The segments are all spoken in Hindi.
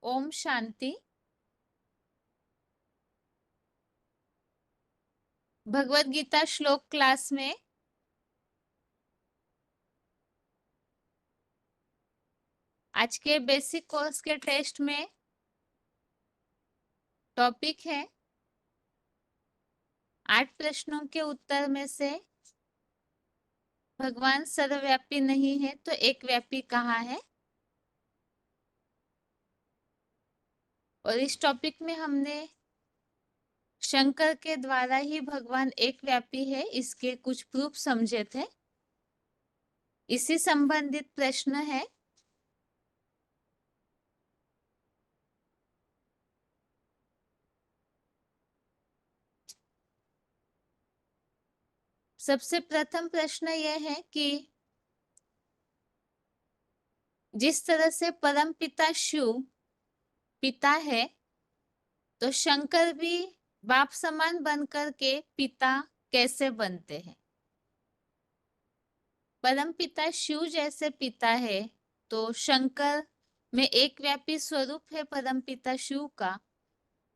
ओम शांति। भगवत गीता श्लोक क्लास में आज के बेसिक कोर्स के टेस्ट में टॉपिक है 8 प्रश्नों के उत्तर में से भगवान सर्वव्यापी नहीं है तो एक व्यापी कहाँ है। और इस टॉपिक में हमने शंकर के द्वारा ही भगवान एक व्यापी है इसके कुछ प्रूफ समझे थे। इसी संबंधित प्रश्न है सबसे प्रथम प्रश्न यह है कि जिस तरह से परम पिता शिव पिता है तो शंकर भी बाप समान बनकर के पिता कैसे बनते हैं। परम पिता शिव जैसे पिता है तो शंकर में एक व्यापी स्वरूप है परम पिता शिव का,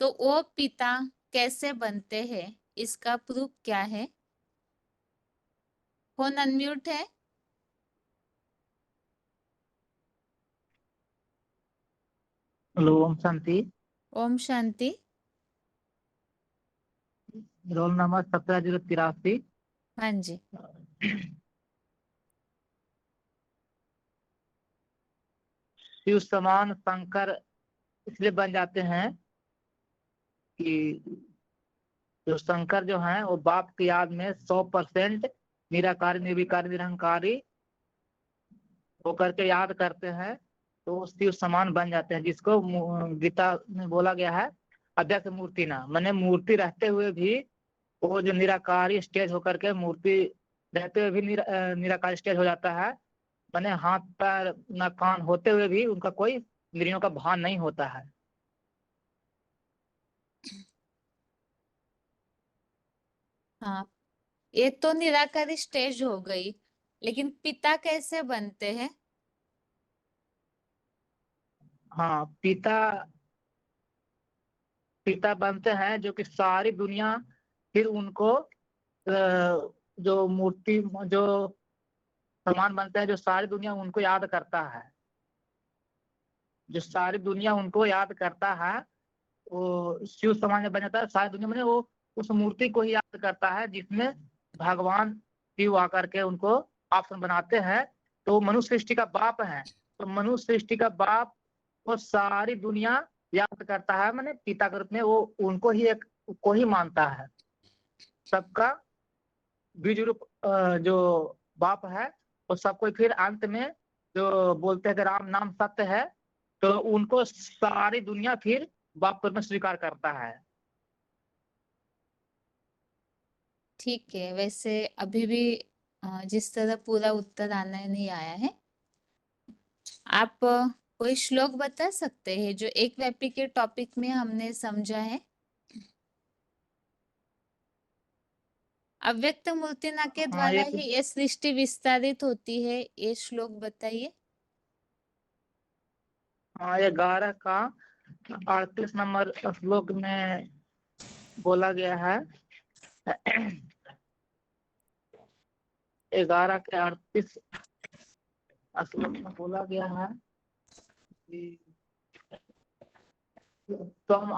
तो वो पिता कैसे बनते हैं इसका प्रूफ क्या है। फोन अनम्यूट है। हेलो, ओम शांति। ओम शांति। Roll number 17,083। हाँ जी। शिव समान शंकर इसलिए बन जाते हैं कि जो शंकर जो हैं वो बाप की याद में 100% निराकारी निर्विकारी निरहंकारी होकर के याद करते हैं, तो वो शिव समान बन जाते हैं, जिसको गीता में बोला गया है अव्यक्त मूर्ति ना, माने मूर्ति रहते हुए भी वो जो निराकारी स्टेज होकर के मूर्ति रहते हुए भी निराकारी स्टेज हो जाता है। माने हाथ पैर ना कान होते हुए भी उनका कोई इंद्रियों का भान नहीं होता है। हाँ, ये तो निराकारी स्टेज हो गई, लेकिन पिता कैसे बनते हैं। हाँ, पिता पिता बनते हैं जो कि सारी दुनिया फिर उनको जो मूर्ति जो समान बनते हैं, जो सारी दुनिया उनको याद करता है, जो सारी दुनिया उनको याद करता है वो शिव समान जब बन जाता है। सारी दुनिया में वो उस मूर्ति को ही याद करता है जिसमें भगवान शिव आकर के उनको आसन बनाते हैं। तो मनुष्य सृष्टि का बाप है, तो मनुष्य सृष्टि का बाप वो सारी दुनिया याद करता है, माने पिता के रूप में वो उनको ही एक को ही मानता है। सबका बीज रूप जो बाप है वो सबको फिर अंत में जो बोलते हैं कि राम नाम सत्य है, तो उनको सारी दुनिया फिर बाप के रूप में स्वीकार करता है। ठीक है, वैसे अभी भी जिस तरह पूरा उत्तर आना नहीं आया है, आप कोई श्लोक बता सकते हैं जो एक व्यापी के टॉपिक में हमने समझा है। अव्यक्त मूर्तिना के हाँ, द्वारा ही ये सृष्टि विस्तारित होती है, ये श्लोक बताइए। हाँ, 11 का 38 नंबर श्लोक में बोला गया है। 11 के 38 श्लोक में बोला गया है कि तुम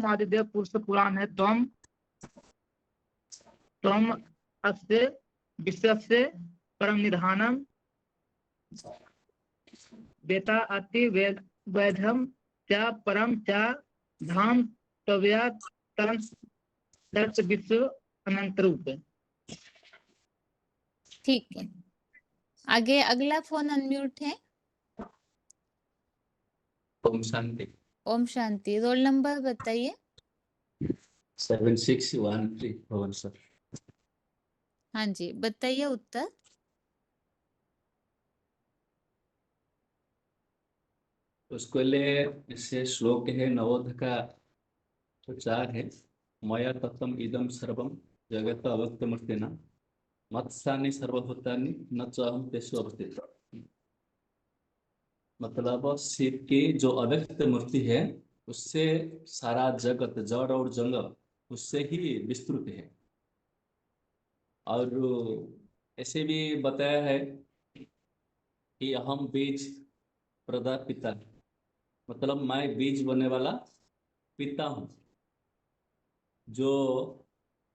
आदिदेव पुरुष पुराण है, तुम अस्य विश्वस्य परम निधानम वेता अति वैधम च परम च धाम तव्या तर्क विश्व अनंत रूप। ठीक है, आगे अगला फोन अनम्यूट है। ओम शांति। ओम शांति। रोल नंबर बताइए। 7613 भवन सर। हाँ जी, बताइए उत्तर। उसके लिए इससे श्लोक है नवोध का तो 4 है। मया तत्वम इदम सर्वम जगत अवस्थ मूर्तिना मत्सानि सर्वभूतानि न चाहम तेषु अवस्थित। मतलब शिव की जो अव्यक्त मूर्ति है उससे सारा जगत, जड़ और जंगल उससे ही विस्तृत है। और ऐसे भी बताया है कि अहम बीज प्रदा पिता, मतलब मैं बीज बनने वाला पिता हूँ, जो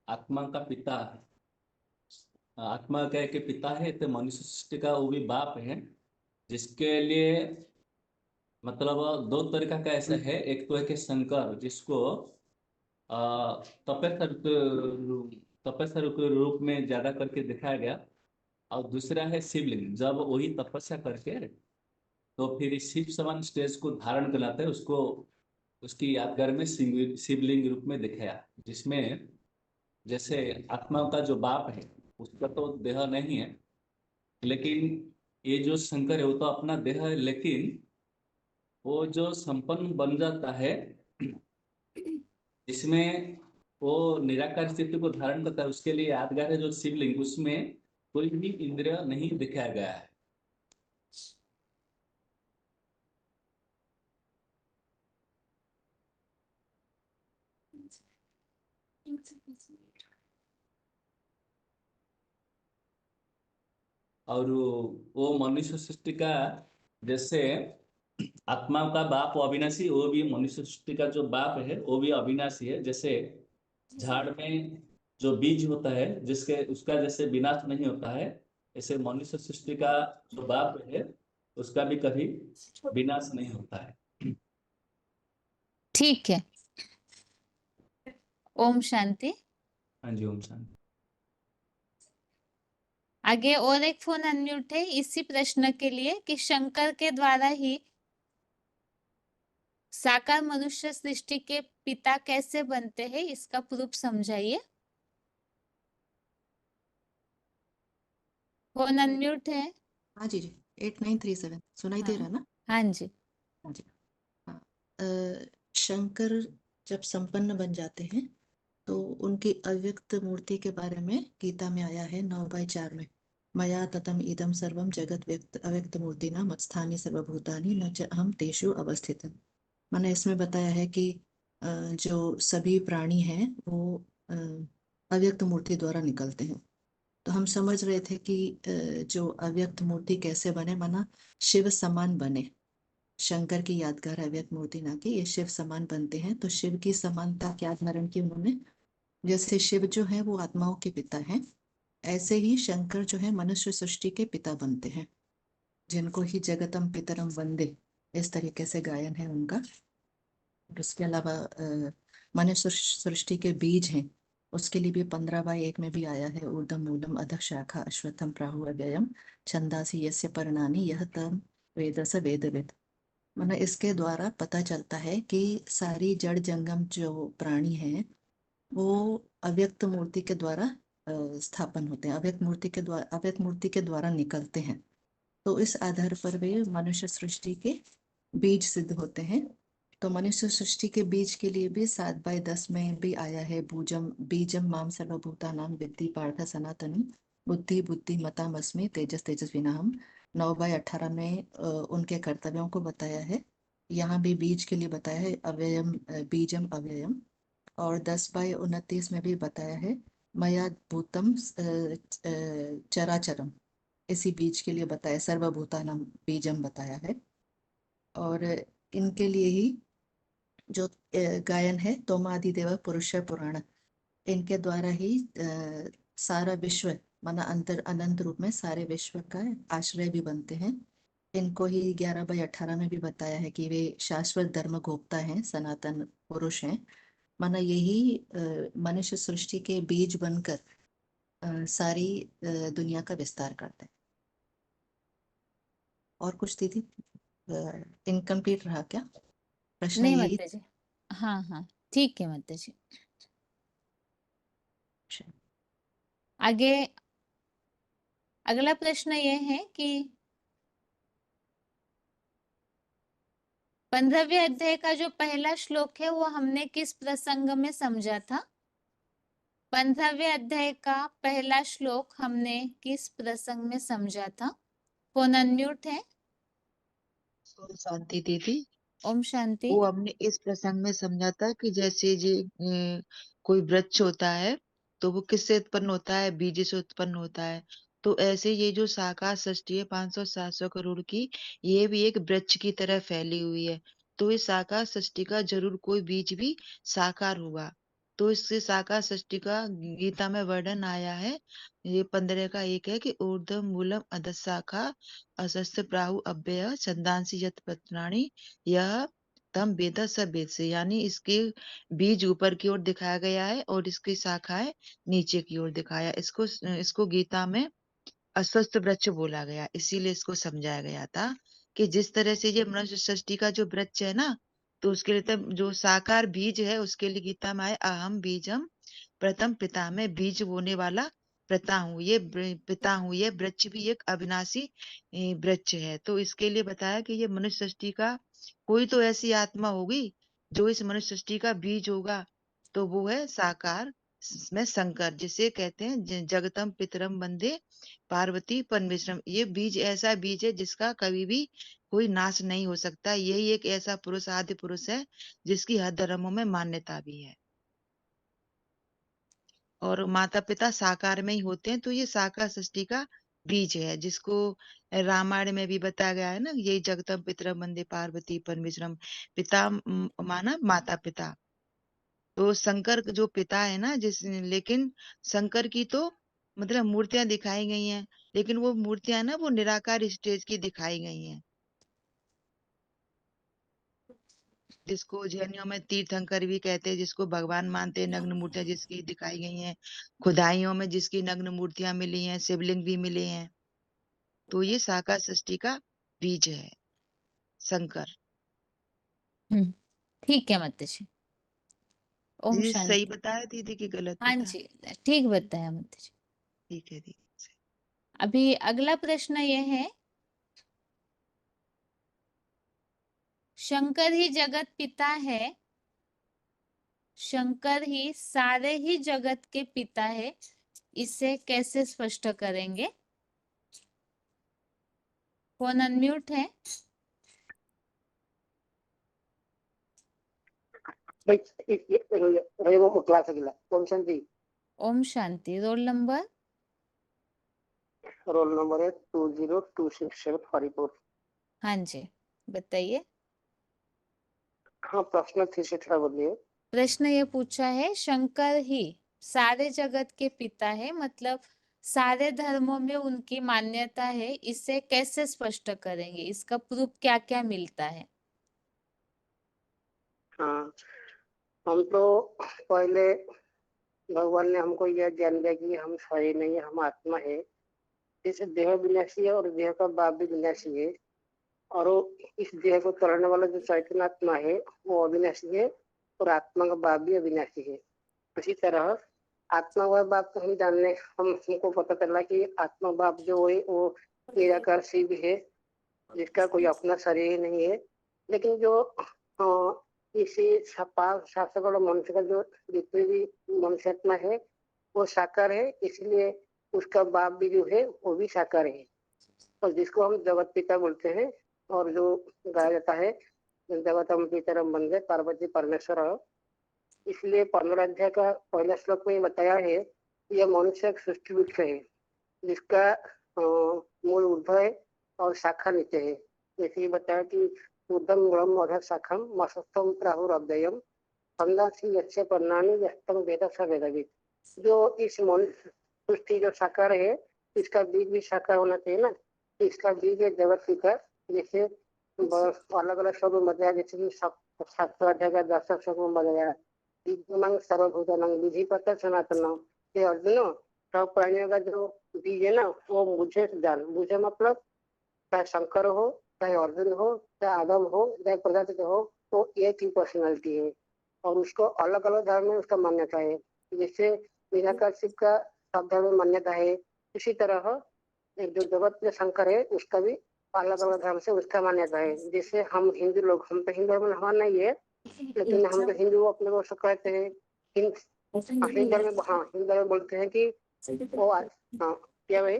आत्मा का पिता है। आत्मा का के पिता है तो मनुष्य सृष्टि का वो भी बाप है, जिसके लिए मतलब दो तरीका का ऐसा है। एक तो है कि शंकर, जिसको तपस्या तपस्या के रूप में ज्यादा करके दिखाया गया, और दूसरा है शिवलिंग, जब वही तपस्या करके तो फिर शिव समान स्टेज को धारण कराते हैं, उसको उसकी यादगार में शिवलिंग रूप में दिखाया, जिसमें जैसे आत्मा का जो बाप है उसका तो देह नहीं है, लेकिन ये जो शंकर है वो तो अपना देह है, लेकिन वो जो संपन्न बन जाता है जिसमें वो निराकार स्थिति को धारण करता है, उसके लिए यादगार है जो शिवलिंग, उसमें कोई भी इंद्रिय नहीं दिखाया गया है। और वो मनुष्य सृष्टि का जैसे आत्मा का बाप अविनाशी, वो भी मनुष्य सृष्टि का जो बाप है वो भी अविनाशी है। जैसे झाड़ में जो बीज होता है जिसके उसका जैसे विनाश नहीं होता है, ऐसे मनुष्य सृष्टि का जो बाप है उसका भी कभी विनाश नहीं होता है। ठीक है। ओम शांति। हाँ जी, ओम शांति। आगे और एक फोन अनम्यूट है इसी प्रश्न के लिए कि शंकर के द्वारा ही साकार मनुष्य सृष्टि के पिता कैसे बनते हैं, इसका प्रूफ समझाइए। फोन अनम्यूट है। हाँ जी 8937 सुनाई दे हाँ रहा ना? हाँ जी। हाँ जी। हाँ शंकर जब संपन्न बन जाते हैं तो उनकी अव्यक्त मूर्ति के बारे में गीता में आया है 9/4 में, मया ततम इदम सर्वम जगत व्यक्त अव्यक्त मूर्ति न मत्स्थानि सर्वभूतानि न च अहम तेषु अवस्थित। मैंने इसमें बताया है कि जो सभी प्राणी हैं वो अव्यक्त मूर्ति द्वारा निकलते हैं। तो हम समझ रहे थे कि जो अव्यक्त मूर्ति कैसे बने, माना शिव समान बने। शंकर की यादगार अव्यक्त मूर्ति ना कि ये शिव समान बनते हैं। तो शिव की समानता क्या धारण की उन्होंने, जैसे शिव जो है वो आत्माओं के पिता हैं, ऐसे ही शंकर जो है मनुष्य सृष्टि के पिता बनते हैं, जिनको ही जगतम पितरम वंदे इस तरीके से गायन है उनका। और उसके अलावा मनुष्य सृष्टि के बीज हैं, उसके लिए भी 15/1 में भी आया है, ऊर्ध्व मूलम अधः शाखा अश्वत्थम प्राहु अव्ययम छंदासी यस्य पर्णानि यह तम वेद स वेदविद। मतलब इसके द्वारा पता चलता है कि सारी जड़ जंगम जो प्राणी हैं वो अव्यक्त मूर्ति के द्वारा स्थापन होते हैं, अव्यक्त मूर्ति के द्वारा निकलते हैं। तो इस आधार पर वे मनुष्य सृष्टि के बीज सिद्ध होते हैं। तो मनुष्य सृष्टि के बीज के लिए भी 7/10 में भी आया है, बीजम बीजम माम सर्वभूतानां विद्धि पार्थ सनातनम बुद्धि बुद्धि मतामस्मि तेजस तेजस्विनाहम। 9/18 में उनके कर्तव्यों को बताया है। यहाँ भी बीज के लिए बताया है अव्ययम बीजम अव्ययम। और 10/29 में भी बताया है मया भूतम चराचरम, इसी बीज के लिए बताया सर्वभूतानां बीजम बताया है। और इनके लिए ही जो गायन है तोमादिदेव पुरुष पुराण, इनके द्वारा ही सारा विश्व माना अंतर अनंत रूप में सारे विश्व का आश्रय भी बनते हैं। इनको ही 11/18 में भी बताया है कि वे शाश्वत धर्म गोप्ता हैं, सनातन पुरुष हैं। माना यही मनुष्य सृष्टि के बीज बनकर सारी दुनिया का विस्तार करते हैं। और कुछ दीदी इनकम्प्लीट रहा क्या प्रश्न? नहीं यही माता जी। हाँ हाँ ठीक है माता जी। आगे अगला प्रश्न ये है कि 15वें अध्याय का जो पहला श्लोक है वो हमने किस प्रसंग में समझा था? 15वें अध्याय का पहला श्लोक हमने किस प्रसंग में समझा था? फोन अनम्यूट है। ओम शांति दीदी। ओम शांति। वो हमने इस प्रसंग में समझा था कि जैसे कोई वृक्ष होता है तो वो किससे उत्पन्न होता है, बीज से उत्पन्न होता है। तो ऐसे ये जो साकार सृष्टि है 500-700 करोड़ की, ये भी एक वृक्ष की तरह फैली हुई है। तो इस साकार सृष्टि का जरूर कोई बीज भी साकार होगा। तो इससे साकार सृष्टि का गीता में वर्णन आया है। ये 15 का 1 है कि ऊर्ध्व मूलम अधः शाखा अशस्त्र प्राहु अव्यय छंदांसि यत् पत्राणि यह तम वेद स वेद से, यानी इसके बीज ऊपर की ओर दिखाया गया है और इसकी शाखाएं नीचे की ओर दिखाया। इसको गीता में अस्वस्थ वृक्ष बोला गया, इसीलिए इसको समझाया गया था कि जिस तरह से ये मनुष्य सृष्टि का जो वृक्ष है ना, तो उसके लिए तब जो साकार बीज है उसके लिए गीता में आया अहम बीजम प्रथम पिता, में बीज बोने वाला पिता हूँ। पिता हूँ, ये वृक्ष भी एक अविनाशी वृक्ष है। तो इसके लिए बताया कि ये मनुष्य सृष्टि का कोई तो ऐसी आत्मा होगी जो इस मनुष्य सृष्टि का बीज होगा। तो वो है साकार में शंकर, जिसे कहते हैं जगतम पितरम वंदे पार्वती परमेश्वरम। ये बीज ऐसा बीज है जिसका कभी भी कोई नाश नहीं हो सकता। यही एक ऐसा पुरुष, आदि पुरुष है जिसकी हर धर्मों में मान्यता भी है। और माता पिता साकार में ही होते हैं। तो ये साकार सृष्टि का बीज है, जिसको रामायण में भी बताया गया है ना, ये जगतम पितरम वंदे पार्वती परमेश्वरम। पिता माना माता पिता। तो शंकर जो पिता है ना, लेकिन शंकर की तो मतलब मूर्तियां दिखाई गई हैं, लेकिन वो मूर्तियां ना वो निराकार स्टेज की दिखाई गई हैं, जिसको जैनियों में तीर्थंकर भी कहते हैं, जिसको भगवान मानते हैं। नग्न मूर्तियां जिसकी दिखाई गई हैं, खुदाइयों में जिसकी नग्न मूर्तियां मिली हैं, शिवलिंग भी मिले हैं। तो ये साकार सृष्टि का बीज है शंकर। ठीक है माताजी। ओम दीदी सही शांति। बताया दीदी कि गलत हाँ बताया? जी, ठीक बताया माताजी। ठीक है दीदी। अभी अगला प्रश्न ये है, शंकर ही जगत पिता है, शंकर ही सारे ही जगत के पिता है, इसे कैसे स्पष्ट करेंगे? फोन अनम्यूट है। क्लास अगला ओम शांति। ओम शांति। Roll number? रोल नंबर है 20267 हरिपुर। हाँ जी, बताइए। हाँ, प्रश्न फिर से थोड़ा बोलिए। प्रश्न ये पूछा है, शंकर ही सारे जगत के पिता है, मतलब सारे धर्मों में उनकी मान्यता है, इसे कैसे स्पष्ट करेंगे? इसका प्रूफ क्या क्या मिलता है? हाँ, हम तो पहले भगवान ने हमको यह ज्ञान दिया कि हम शरीर नहीं है, हम आत्मा है। जैसे देह विनाशी है और देह का बाप भी विनाशी है, और इस देह को चलाने वाला जो चैतन्य आत्मा है वो अविनाशी है, और आत्मा का बाप भी अविनाशी है। इसी तरह आत्मा व बाप को हम जानने हमको पता चला कि आत्मा बाप जो है वो निराकार शिव है, जिसका कोई अपना शरीर ही नहीं है। लेकिन जो इसी शासक मनुष्य का जो जितनी भी मनुष्यात्मा है वो साकार है, इसलिए उसका बाप भी जो है वो भी साकार है, और जिसको हम जगत पिता बोलते हैं। और जो गाया जाता है जगतम पितरम वंदे पार्वती परमेश्वर। इसलिए 15 अध्याय का पहला श्लोक में बताया है, यह मनुष्य एक सृष्टि वृक्ष है जिसका मूल ऊर्ध्व है और शाखा नीचे है। जैसे ही बताया कि ऊर्ध्वम मूलम अधः शाखम मस्तस्थम प्राहुरव्ययम छंदांसि यस्य पर्णानि यस्तम वेद स वेदवित्। जो इस मनुष्य सृष्टि जो साकार है, इसका बीज भी साकार होना चाहिए ना। इसका बीज है जगत पिता। जैसे अलग अलग शब्द बताया, जैसे कि 7 अध्याय का 10 शब्द में बताया सर्वभूतानां विधिपत सनातनम। ये अर्जुन, सब प्राणियों का जो बीज है ना वो मुझे जान। मुझे मतलब चाहे शंकर हो, चाहे अर्जुन हो, चाहे आदम हो, चाहे प्रजापति हो, तो एक ही पर्सनैलिटी है, और उसको अलग अलग धर्म में उसका मान्यता है। जैसे निराकार शिव का सब धर्म में मान्यता है, इसी तरह एक जो जगत में शंकर है उसका भी अलग अलग धर्म से उसका मान्यता है। जैसे हम हिंदू लोग, हम तो हिंदू धर्म में हमारा नहीं है, लेकिन हम तो हिंदू अपने को कहते हैं हिंदू धर्म में। हाँ, हिंदू धर्म बोलते हैं कि वो हाँ क्या भाई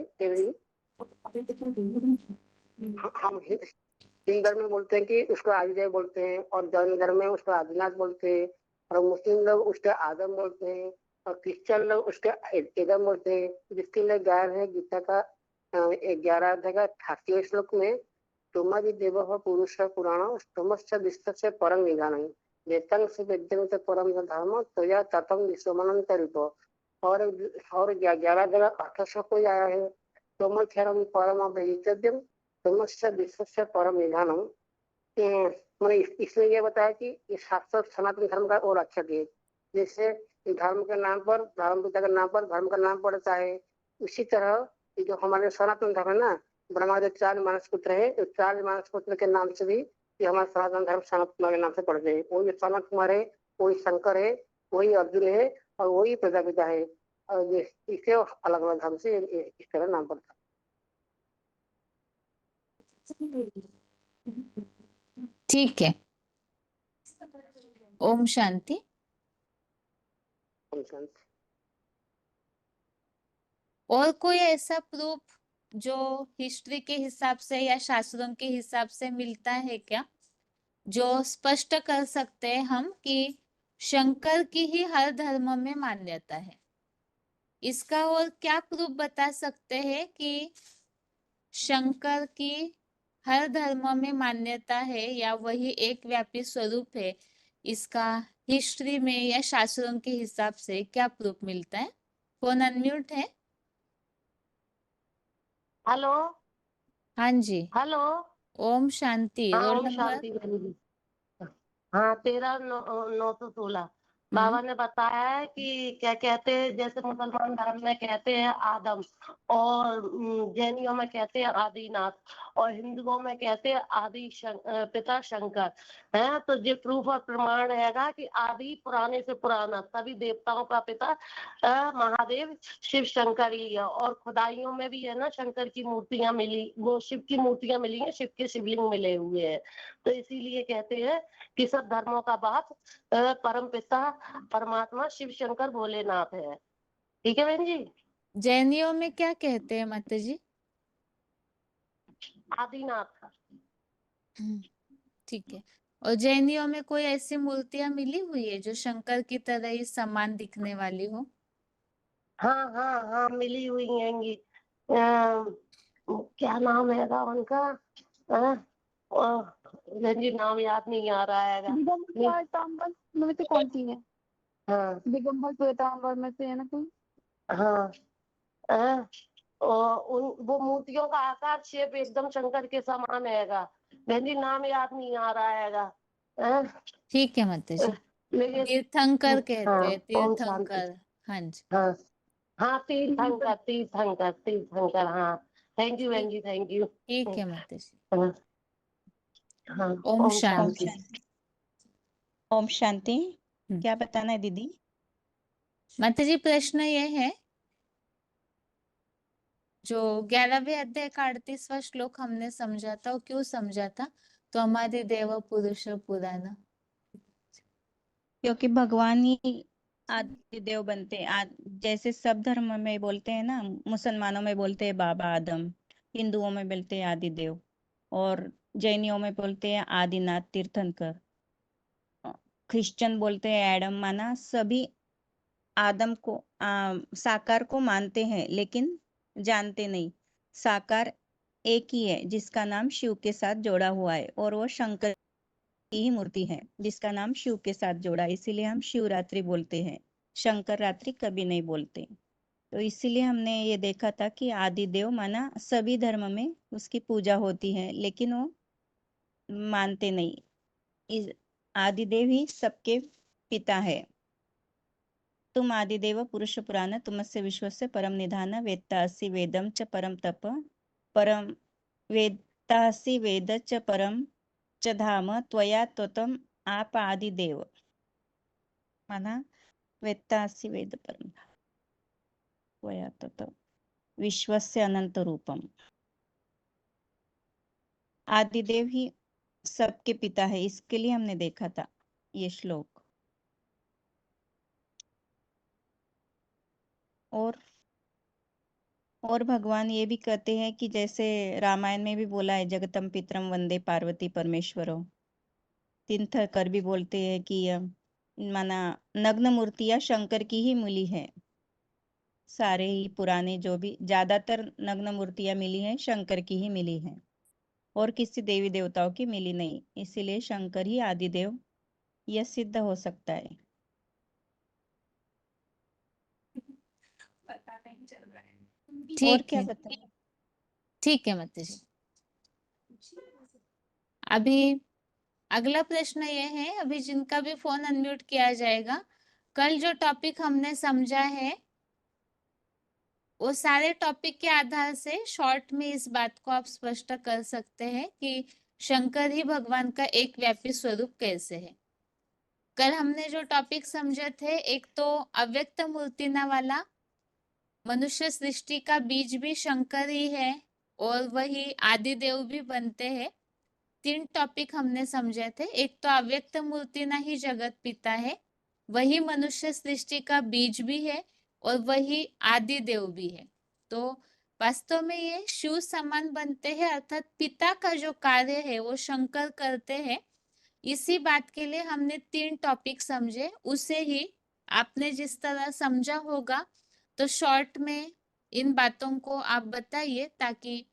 हम हिंदू धर्म में बोलते हैं कि उसको आदिदेव बोलते हैं, और जैन धर्म में उसको आदिनाथ बोलते हैं, और मुस्लिम लोग उसके आदम बोलते हैं, और क्रिश्चियन लोग उसके एदम बोलते हैं, जिसके लिए गायन है गीता का 11 अध्याय का 88वें श्लोक में, तुमादि देव पुरुष पुराण स्तमश्च विश्वस्य परम निधानम वेतंग से वेद्यं च परम धर्म तया ततम विश्वमनंत रूप। और 11 जगह 8 श्लोक में आया है, तोमक्षरम परम वेदितव्यम तमश्च विश्वस्य परम निधानम। मैंने इसलिए ये बताया कि ये शास्त्र सनातन धर्म का और अक्षर है। जैसे धर्म के नाम पर, धर्म पिता के नाम पर धर्म का नाम पड़ता है, उसी तरह ये जो हमारे सनातन धर्म है ना, ब्रह्मा जो 4 मानस पुत्र है, तो 4 मानस पुत्र के नाम से भी ये हमारा सनातन धर्म सनत कुमार के नाम से पढ़ते हैं। वही सनत कुमार है, वही शंकर है, वही अर्जुन है, और वही प्रजापिता है, और इसे अलग अलग धर्म से इस तरह नाम पड़ता ठीक है। ओम शांति। है। और कोई ऐसा प्रूफ जो हिस्ट्री के हिसाब से या शास्त्रों के हिसाब से मिलता है क्या, जो स्पष्ट कर सकते हैं हम कि शंकर की ही हर धर्म में मान्यता है? इसका और क्या प्रूफ बता सकते हैं कि शंकर की हर धर्म में मान्यता है या वही एक व्यापी स्वरूप है? इसका हिस्ट्री में या शास्त्रों के हिसाब से क्या प्रूफ मिलता है? फोन अनम्यूट है। हेलो। हाँ जी। हेलो। ओम शांति। हाँ, रोल ओम नंबर। शांति बहन जी। हाँ, 13,916। बाबा ने बताया है कि क्या कहते हैं, जैसे मुसलमान धर्म में कहते हैं आदम, और जैनियों में कहते हैं आदिनाथ, और हिंदुओं में कहते हैं पिता शंकर है। तो ये प्रूफ और प्रमाण रहेगा कि आदि पुराने से पुराना सभी देवताओं का पिता महादेव शिव शंकर ही है। और खुदाइयों में भी है ना, शंकर की मूर्तियां मिली, वो शिव की मूर्तियां मिली हैं, शिव के शिवलिंग मिले हुए हैं। तो इसीलिए कहते हैं कि सब धर्मों का बाप परम पिता परमात्मा शिव शंकर भोलेनाथ है। ठीक है बहन जी। जैनियों में क्या कहते हैं माता जी? आदिनाथ। ठीक है। और जैनियों में कोई ऐसी मूर्तियां मिली हुई है जो शंकर की तरह ही समान दिखने वाली हो? हाँ हाँ हाँ, मिली हुई हैंगी। क्या नाम है उनका? बहन जी नाम याद नहीं आ रहा है। दिगंबर में से कौन सी है? हाँ दिगंबर श्वेतांबर में से है ना कोई? हाँ। वो मूर्तियों का आकार शेप एकदम शंकर के समान हैगा। बहन जी नाम याद नहीं आ रहा हैगा। ठीक है माता जी। लेकिन तीर्थंकर कहते हाँ, हैं, ओम शांति। तीर्थंकर। हाँ जी। हाँ हाँ, तीर्थंकर तीर्थंकर तीर्थंकर। हाँ, थैंक यू बहन जी, थैंक यू। ठीक है माता जी। हाँ हाँ, ओम ओम शांति। शांति। ओम शांति। हम्म। क्या बताना है दीदी? माता जी प्रश्न ये है, जो 11वें अध्याय का 38वां श्लोक हमने समझा था, वो क्यों समझा था? तो हमारे देव पुरुष पुराना। क्योंकि भगवान ही आदि देव बनते हैं। जैसे सब धर्म में बोलते हैं ना, मुसलमानों में बोलते हैं बाबा आदम, हिंदुओं में बोलते हैं आदि देव, और जैनियों में बोलते हैं आदिनाथ तीर्थंकर, क्रिश्चियन बोलते हैं एडम। माना सभी आदम को साकार को मानते हैं, लेकिन जानते नहीं। साकार एक ही है जिसका नाम शिव के साथ जोड़ा हुआ है, और वो शंकर की ही मूर्ति है जिसका नाम शिव के साथ जोड़ा है। इसीलिए हम शिवरात्रि बोलते हैं, शंकर रात्रि कभी नहीं बोलते। तो इसीलिए हमने ये देखा था कि आदिदेव माना सभी धर्म में उसकी पूजा होती है, लेकिन वो मानते नहीं। आदिदेव ही सबके पिता है। तुम आदिदेव पुरुष पुराण तुमस्य विश्वस्य परम निधान वेत्तासि वेदम च परम तप परम वेत्तासि वेद च परम च धाम त्वया त्वतम आप आदिदेव। माना वेत्तासि वेद परम त्वया त्वतम विश्वस्य अनंत रूपम। आदिदेव ही सबके पिता है, इसके लिए हमने देखा था ये श्लोक। और और भगवान ये भी कहते हैं कि जैसे रामायण में भी बोला है, जगतम पितरम वंदे पार्वती परमेश्वरो। तीर्थंकर भी बोलते हैं कि माना नग्न मूर्तियां शंकर की ही मिली है। सारे ही पुराने जो भी ज्यादातर नग्न मूर्तियां मिली हैं शंकर की ही मिली हैं, और किसी देवी देवताओं की मिली नहीं। इसीलिए शंकर ही आदिदेव यह सिद्ध हो सकता है। पता नहीं चल रहा है। और ठीक क्या है, बताएं? ठीक है माता जी। अभी अगला प्रश्न ये है, अभी जिनका भी फोन अनम्यूट किया जाएगा, कल जो टॉपिक हमने समझा है वो सारे टॉपिक के आधार से शॉर्ट में इस बात को आप स्पष्ट कर सकते हैं कि शंकर ही भगवान का एक व्यापी स्वरूप कैसे है। कल हमने जो टॉपिक समझे थे, एक तो अव्यक्त मूर्तिना वाला, मनुष्य सृष्टि का बीज भी शंकर ही है और वही आदि देव भी बनते हैं। 3 टॉपिक हमने समझे थे। एक तो अव्यक्त मूर्तिना ही जगत पिता है, वही मनुष्य सृष्टि का बीज भी है और वही आदि देव भी है। तो वास्तव में ये शिव समान बनते हैं, अर्थात पिता का जो कार्य है वो शंकर करते हैं। इसी बात के लिए हमने 3 टॉपिक समझे, उसे ही आपने जिस तरह समझा होगा तो शॉर्ट में इन बातों को आप बताइए, ताकि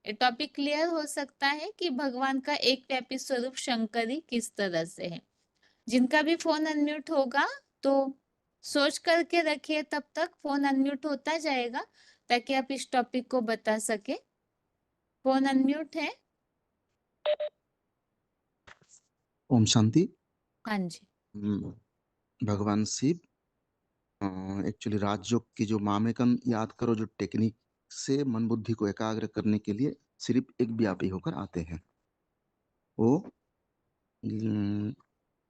ये टॉपिक क्लियर हो सकता है कि भगवान का एक व्यापी स्वरूप शंकर ही किस तरह से है। जिनका भी फोन अनम्यूट होगा तो सोच करके रखिए, तब तक फोन अनम्यूट होता जाएगा ताकि आप इस टॉपिक को बता सके। फोन अनम्यूट है? ओम शांति। हाँ जी। भगवान शिव एक्चुअली राजयोग की जो मामेकन याद करो जो टेक्निक से मन बुद्धि को एकाग्र करने के लिए सिर्फ एक व्यापी होकर आते हैं। वो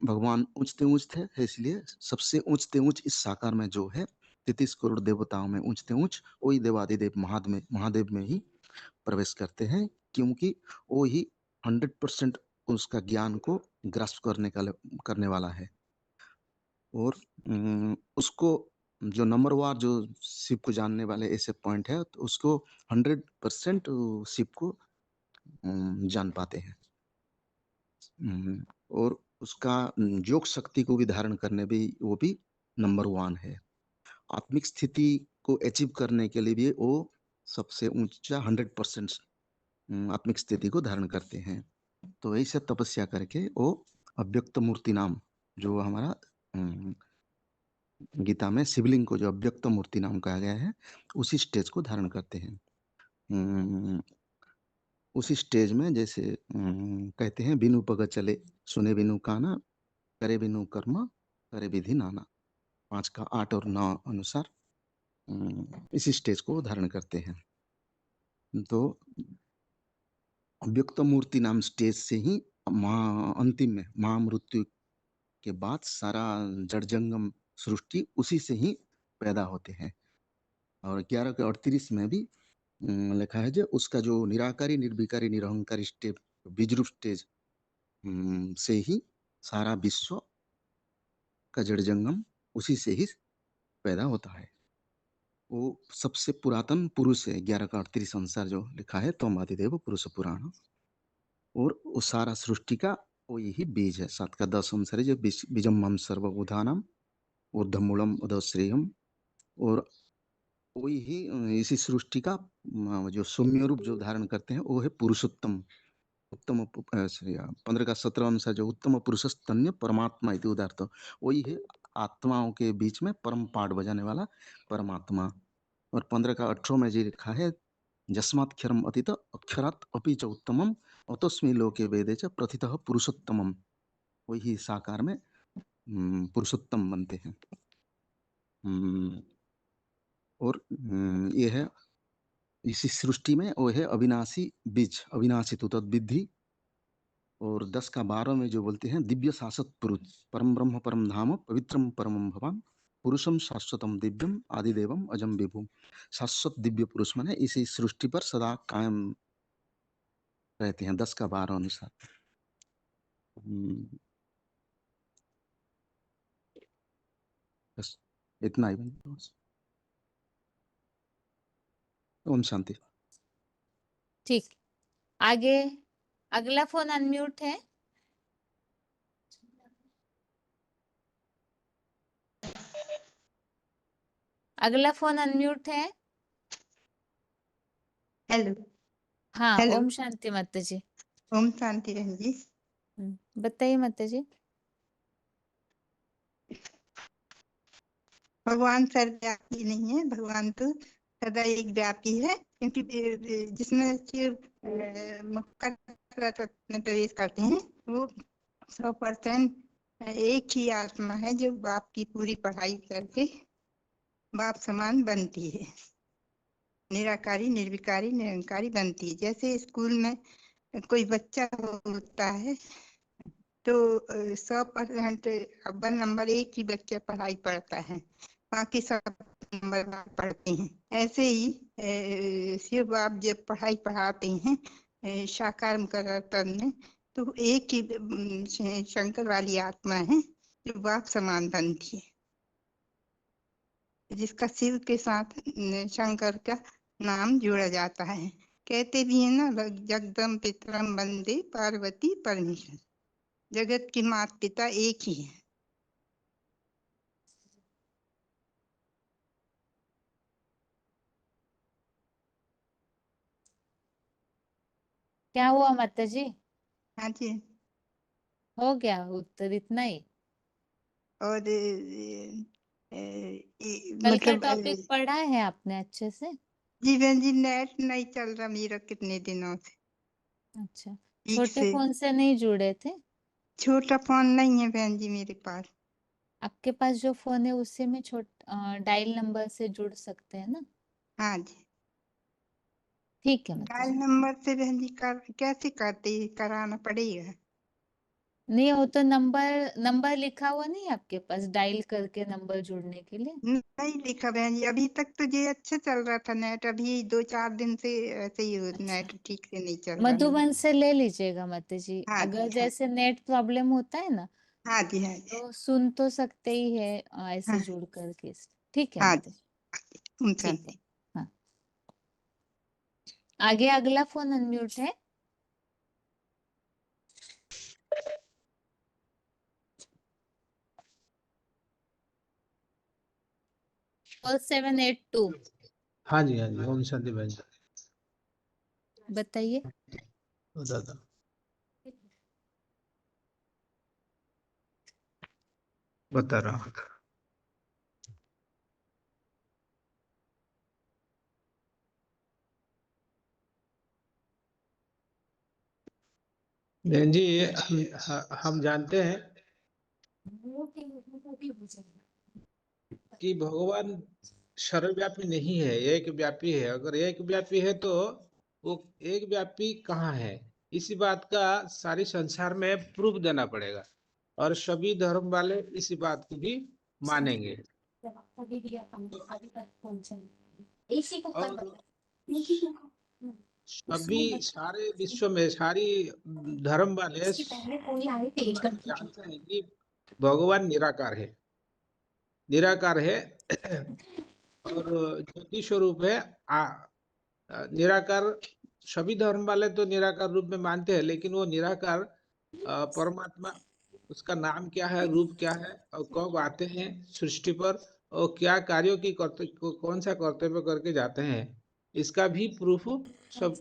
भगवान ऊंचते ऊंच थे, इसलिए सबसे ऊंचते ऊंच इस साकार में जो है 33 करोड़ देवताओं में ऊंचते ऊंच वही देवादिदेव महादेव में ही प्रवेश करते हैं, क्योंकि वो ही 100% उसका ज्ञान को ग्रास्प करने वाला है। और उसको जो नंबर वार जो शिव को जानने वाले ऐसे पॉइंट है, तो उसको 100% शिव को जान पाते हैं। और उसका योग शक्ति को भी धारण करने भी वो भी नंबर 1 है। आत्मिक स्थिति को अचीव करने के लिए भी वो सबसे ऊंचा 100% आत्मिक स्थिति को धारण करते हैं। तो ऐसे तपस्या करके वो अव्यक्त मूर्ति नाम जो हमारा गीता में शिवलिंग को जो अव्यक्त मूर्ति नाम कहा गया है, उसी स्टेज को धारण करते हैं। उसी स्टेज में जैसे कहते हैं बिनु पग चले सुने बिनु काना, करे बिनु कर्म करे विधि नाना। 5 का 8 और 9 अनुसार इसी स्टेज को धारण करते हैं। तो अव्यक्त मूर्ति नाम स्टेज से ही अंतिम में महामृत्यु के बाद सारा जड़ जंगम सृष्टि उसी से ही पैदा होते हैं। और 11 के 38 में भी लिखा है जो उसका जो निराकारी निर्विकारी निरहंकारी स्टेप बीजरूप स्टेज से ही सारा विश्व का जड़ जंगम उसी से ही पैदा होता है। वो सबसे पुरातन पुरुष है। 11 का 38 अनुसार जो लिखा है तो आदिदेव पुरुष पुराण, और वो सारा सृष्टि का वो यही बीज है। 7 का 10 अनुसार जो बीजम मम सर्व उदानम ऊर्धमूलम उदश्रेयम, और वही ही इसी सृष्टि का जो सौम्य रूप जो धारण करते हैं वो है पुरुषोत्तम। उत्तम 15 का 17 अनुसार जो उत्तम पुरुषस्तन्य परमात्मा इति उदार्थ, वही है आत्माओं के बीच में परम पाठ बजाने वाला परमात्मा। और 15 का 18 में जी लिखा है जस्मात्क्षरम अतीत अक्षरात् अपि च उत्तमम अतस्मै लोके वेदे च प्रथितः पुरुषोत्तमम। वही साकार में पुरुषोत्तम बनते हैं। और ये है इसी सृष्टि में वो है अविनाशी बीज, अविनाशी तो तद्विद्धि। और 10 का 12 में जो बोलते हैं दिव्य शाश्वत पुरुष परम ब्रह्म परम धाम पवित्रम परमम भवान पुरुषम शाश्वतम दिव्यम आदिदेवम अजम विभुम। शाश्वत दिव्य पुरुष माने इसी सृष्टि पर सदा कायम रहते हैं। 10 का 12 अनुसार। बस इतना ही। ओम शांति। ठीक, आगे अगला फोन अनम्यूट है। अगला फोन अनम्यूट है। हेलो। हाँ, हेलो। ओम शांति माता जी। ओम शांति बहन जी। बताइए माता जी। भगवान सर्वव्यापी नहीं है, भगवान तो सदा एक व्यापी है, क्योंकि जिसमें शिव मकर रत्न में प्रवेश करते हैं वो 100% एक ही आत्मा है जो बाप की पूरी पढ़ाई करके बाप समान बनती है, निराकारी निर्विकारी निरंकारी बनती है। जैसे स्कूल में कोई बच्चा होता है तो 100% अव्वल नंबर एक ही बच्चा पढ़ाई पढ़ता है, बाकी सब नंबर पढ़ते हैं। ऐसे ही शिव बाप जब पढ़ाई पढ़ाते हैं साकार मुकर्रर में, तो एक ही शंकर वाली आत्मा है जो बाप समान बनती है, जिसका शिव के साथ शंकर का नाम जोड़ा जाता है। कहते भी है ना, जगदम पितरम वंदे पार्वती परमेश्वर, जगत के माता पिता एक ही है। क्या हुआ माता जी? हाँ जी। हो गया उत्तर, इतना ही? और कल का मतलब टॉपिक पढ़ा है आपने अच्छे से? जी बहन जी, नेट नहीं चल रहा मेरा कितने दिनों से अच्छा, ठीक छोटे से। फोन से नहीं जुड़े थे? छोटा फोन नहीं है बहन जी मेरे पास। आपके पास जो फोन है उसी में डायल नंबर से जुड़ सकते हैं ना? हाँ जी। ठीक है माता डायल जी। नंबर से बहन जी कैसे कराना पड़ेगा? नहीं, वो तो नंबर लिखा हुआ नहीं है आपके पास डायल करके नंबर जुड़ने के लिए? नहीं लिखा बहन जी, अभी तक तो ये अच्छा चल रहा था नेट, अभी 2-4 दिन से ऐसे ही अच्छा, नेट ठीक से नहीं चल रहा मेरा। मधुबन से ले लीजिएगा माता जी। हाँ अगर जी। हाँ जैसे नेट प्रॉब्लम होता है ना, हाँ जी। हाँ जी। तो सुन तो सकते ही है ऐसे हाँ जुड़ करके। ठीक है हाँ माता जी। जी। ओम ठीक है। शांति। हाँ, आगे अगला फोन अनम्यूट है। 4782। हाँ जी ओम शांति बहन जी। बताइए। दादा बता रहा हूँ। बहन जी, हम जानते हैं कि भगवान सर्वव्यापी नहीं है, एक व्यापी है। अगर एक व्यापी है तो वो एक व्यापी कहाँ है? इसी बात का सारी संसार में प्रूफ देना पड़ेगा, और सभी धर्म वाले इसी बात को भी मानेंगे। और सभी सारे विश्व में सारी धर्म वाले जानते हैं कि भगवान निराकार है, निराकार है और ज्योति स्वरूप है। निराकार सभी धर्म वाले तो निराकार रूप में मानते हैं, लेकिन वो निराकार परमात्मा, उसका नाम क्या है, रूप क्या है, और कब आते हैं सृष्टि पर, और क्या कार्यों की कौन सा कर्तव्य करके जाते हैं, इसका भी प्रूफ सब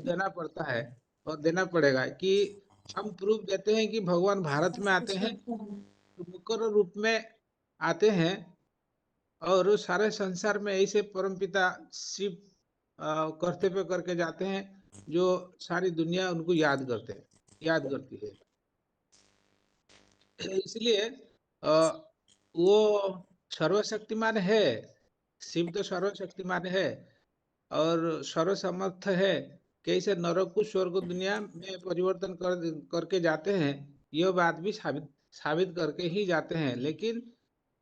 देना पड़ता है और देना पड़ेगा। कि हम प्रूफ देते हैं कि भगवान भारत में आते हैं तो मुकर रूप में आते हैं, और सारे संसार में ऐसे परमपिता शिव कर्तव्य करके जाते हैं जो सारी दुनिया उनको याद करती है। इसलिए वो सर्वशक्तिमान है, शिव तो सर्वशक्तिमान है और सर्वसमर्थ है। कैसे नरक को स्वर्ग दुनिया में परिवर्तन करके जाते हैं, यह बात भी साबित करके ही जाते हैं। लेकिन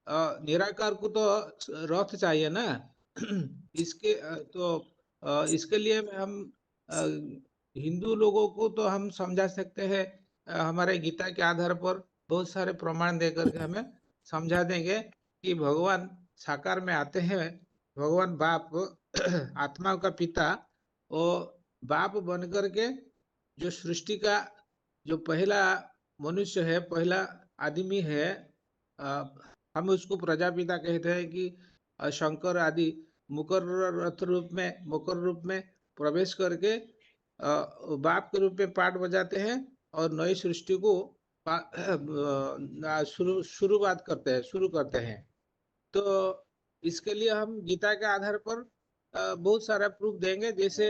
निराकार को तो रथ चाहिए ना इसके लिए हम हिंदू लोगों को तो हम समझा सकते हैं, हमारे गीता के आधार पर बहुत सारे प्रमाण देकर के हमें समझा देंगे कि भगवान साकार में आते हैं, भगवान बाप आत्माओं का पिता वो बाप बन करके जो सृष्टि का जो पहला मनुष्य है, पहला आदमी है, हम उसको प्रजापिता कहते हैं कि शंकर आदि मकर रूप में प्रवेश करके बाप के रूप में पाठ बजाते हैं और नई सृष्टि को शुरुआत शुरू करते हैं। तो इसके लिए हम गीता के आधार पर बहुत सारा प्रूफ देंगे। जैसे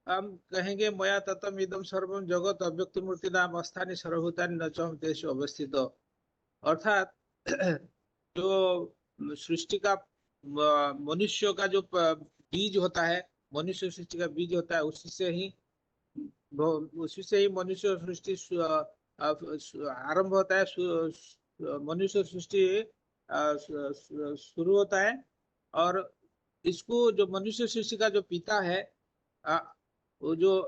हम कहेंगे मया ततम इदम सर्वम जगत अव्यक्त मूर्ति नाम अस्थानी सर्वभूतानि न च देश अवस्थित, अर्थात जो सृष्टि का मनुष्य का जो बीज होता है, मनुष्य सृष्टि का बीज होता है, उसी से ही मनुष्य सृष्टि आरंभ होता है, मनुष्य सृष्टि शुरू होता है। और इसको जो मनुष्य सृष्टि का जो पिता है, वो जो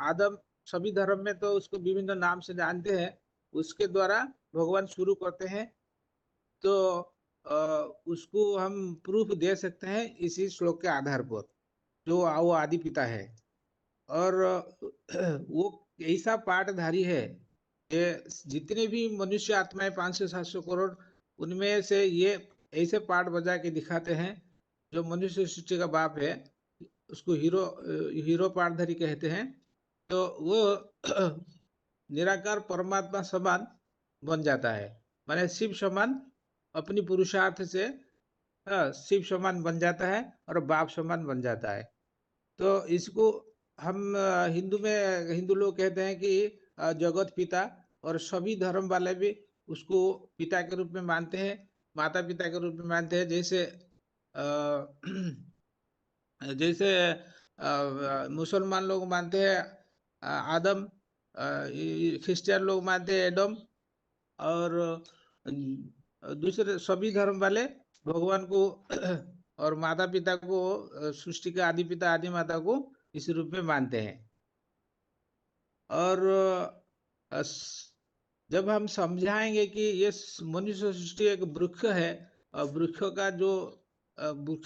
आदम, सभी धर्म में तो उसको विभिन्न नाम से जानते हैं, उसके द्वारा भगवान शुरू करते हैं। तो उसको हम प्रूफ दे सकते हैं इसी श्लोक के आधार पर, जो वो आदि पिता है। और वो ऐसा पाठधारी है कि जितने भी मनुष्य आत्माएं 500-700 करोड़, उनमें से ये ऐसे पाठ बजा के दिखाते हैं। जो मनुष्य सृष्टि का बाप है उसको हीरो पाठधारी कहते हैं। तो वो निराकार परमात्मा समान बन जाता है, माने शिव समान अपनी पुरुषार्थ से शिव समान बन जाता है और बाप समान बन जाता है। तो इसको हम हिंदू लोग कहते हैं कि जगत पिता, और सभी धर्म वाले भी उसको पिता के रूप में मानते हैं, माता पिता के रूप में मानते हैं। जैसे मुसलमान लोग मानते हैं आदम, क्रिश्चियन लोग मानते हैं एडम, और दूसरे सभी धर्म वाले भगवान को और माता पिता को, सृष्टि का आदि पिता आदि माता को इस रूप में मानते हैं। और जब हम समझाएंगे कि ये मनुष्य सृष्टि एक वृक्ष है, और वृक्ष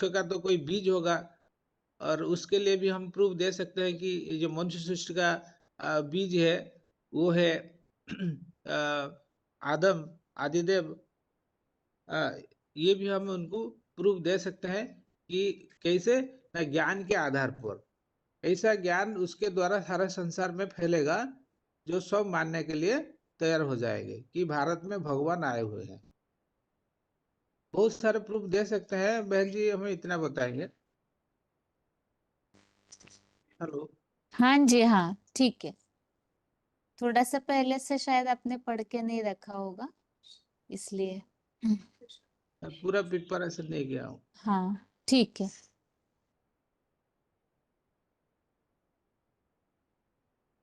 का तो कोई बीज होगा, और उसके लिए भी हम प्रूफ दे सकते हैं कि ये जो मनुष्य सृष्टि का बीज है वो है आदम, आदिदेव। ये भी हम उनको प्रूफ दे सकते हैं कि कैसे, ज्ञान के आधार पर। ऐसा ज्ञान उसके द्वारा सारा संसार में फैलेगा, जो सब मानने के लिए तैयार हो जाएंगे कि भारत में भगवान आए हुए हैं। बहुत सारे प्रूफ दे सकते हैं। बहन जी हमें इतना बताएंगे। हेलो। हाँ जी, हाँ ठीक है। थोड़ा सा पहले से शायद आपने पढ़ के नहीं रखा होगा, इसलिए। पूरा प्रिपरेशन नहीं किया हूँ। हाँ ठीक है।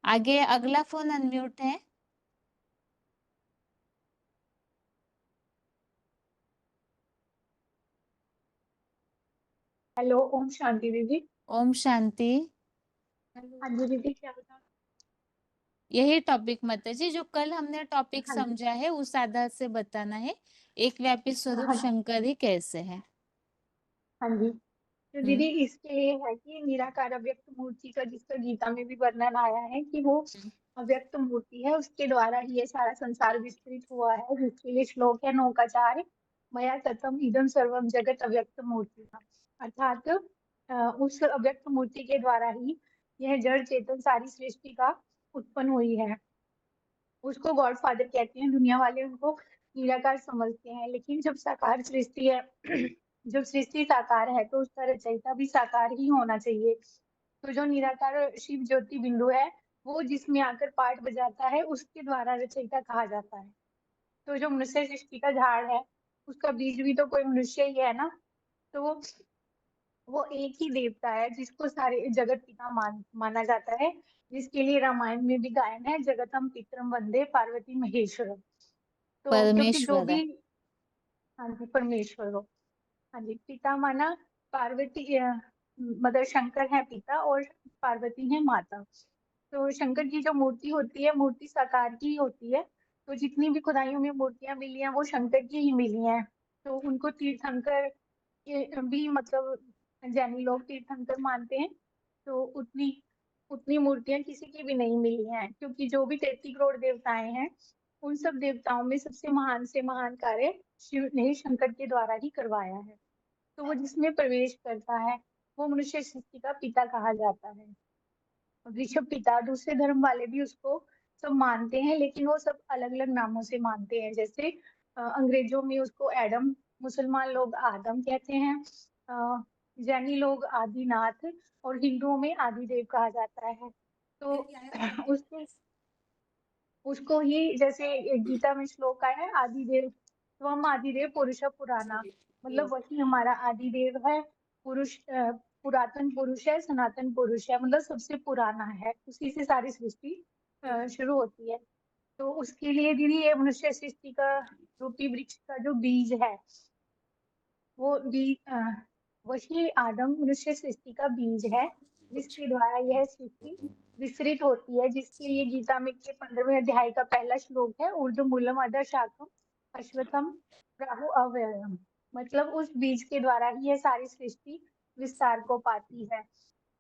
आगे अगला फोन अनम्यूट है। हेलो, ओम शांति दीदी। ओम शांति। हाँ जी दीदी, क्या बता? यही टॉपिक माता जी, जो कल हमने टॉपिक हाँ जी, समझा है उस आधार से बताना है, एक व्यापी स्वरूप हाँ शंकर ही कैसे है। हाँ जी। तो दीदी इसके लिए है कि निराकार अव्यक्त मूर्ति का, जिसका गीता में भी वर्णन आया है कि वो अव्यक्त मूर्ति है, उसके द्वारा ही ये सारा संसार विस्तृत हुआ है, जिसके लिए श्लोक है 9 का 4, मया ततम इदम सर्वम जगत अव्यक्त मूर्ति। अर्थात उस अव्यक्त मूर्ति के द्वारा ही यह जड़ चेतन सारी सृष्टि का उत्पन्न हुई है। उसको गॉड फादर कहते हैं, दुनिया वाले उनको निराकार समझते हैं। लेकिन जब साकार सृष्टि है जब सृष्टि साकार है तो उसका रचयिता भी साकार ही होना चाहिए। तो जो निराकार शिव ज्योति बिंदु है, वो जिसमें आकर पाठ बजाता है, उसके द्वारा रचयिता कहा जाता है। तो जो मनुष्य सृष्टि का झाड़ है, उसका बीज भी तो कोई मनुष्य ही है ना। तो वो एक ही देवता है जिसको सारे जगत पिता माना जाता है, जिसके लिए रामायण में भी गायन है, जगतम पितरम वंदे पार्वती महेश्वरम। तो क्योंकि जो परमेश्वर भी, है। हाँ जी, परमेश्वर हो। हाँ जी, पिता माना पार्वती, मदर शंकर है पिता और पार्वती है माता। तो शंकर की जो मूर्ति होती है, मूर्ति साकार की होती है। तो जितनी भी खुदाइयों में मूर्तियां मिली हैं वो शंकर की ही मिली हैं। तो उनको तीर्थंकर भी मतलब जैनी लोग तीर्थंकर मानते हैं, तो उतनी उतनी मूर्तियां किसी की भी नहीं मिली हैं, क्योंकि जो भी 33 करोड़ देवताएं हैं, उन सब देवताओं में सबसे महान से महान कार्य शिव ने शंकर के द्वारा ही करवाया है। तो वो जिसमें प्रवेश करता है वो मनुष्य सृष्टि का पिता कहा जाता है। ऋषभ पिता, दूसरे धर्म वाले भी उसको सब मानते हैं, लेकिन वो सब अलग अलग नामों से मानते हैं। जैसे अंग्रेजों में उसको एडम, मुसलमान लोग आदम कहते हैं, जैनी लोग आदिनाथ, और हिंदुओं में आदिदेव कहा जाता है। तो उसको उसको ही, जैसे गीता में श्लोक आया है, आदिदेव त्वम आदिदेव पुरुष पुराना, मतलब वही हमारा आदिदेव है, पुरुष पुरातन पुरुष है, सनातन पुरुष है, मतलब सबसे पुराना है, उसी से सारी सृष्टि शुरू होती है। तो उसके लिए दीदी ये मनुष्य सृष्टि का रूपी वृक्ष का जो बीज है, वो बीज वही आदम मनुष्य सृष्टि का बीज है, जिसके द्वारा यह सृष्टि विस्तृत होती है, जिसके लिए गीता में के 15वें अध्याय का पहला श्लोक है, ऊर्ध्वमूलम अधः शाखम अश्वत्थम प्राहु अव्ययम, मतलब उस बीज के द्वारा ही यह सारी सृष्टि विस्तार को पाती है।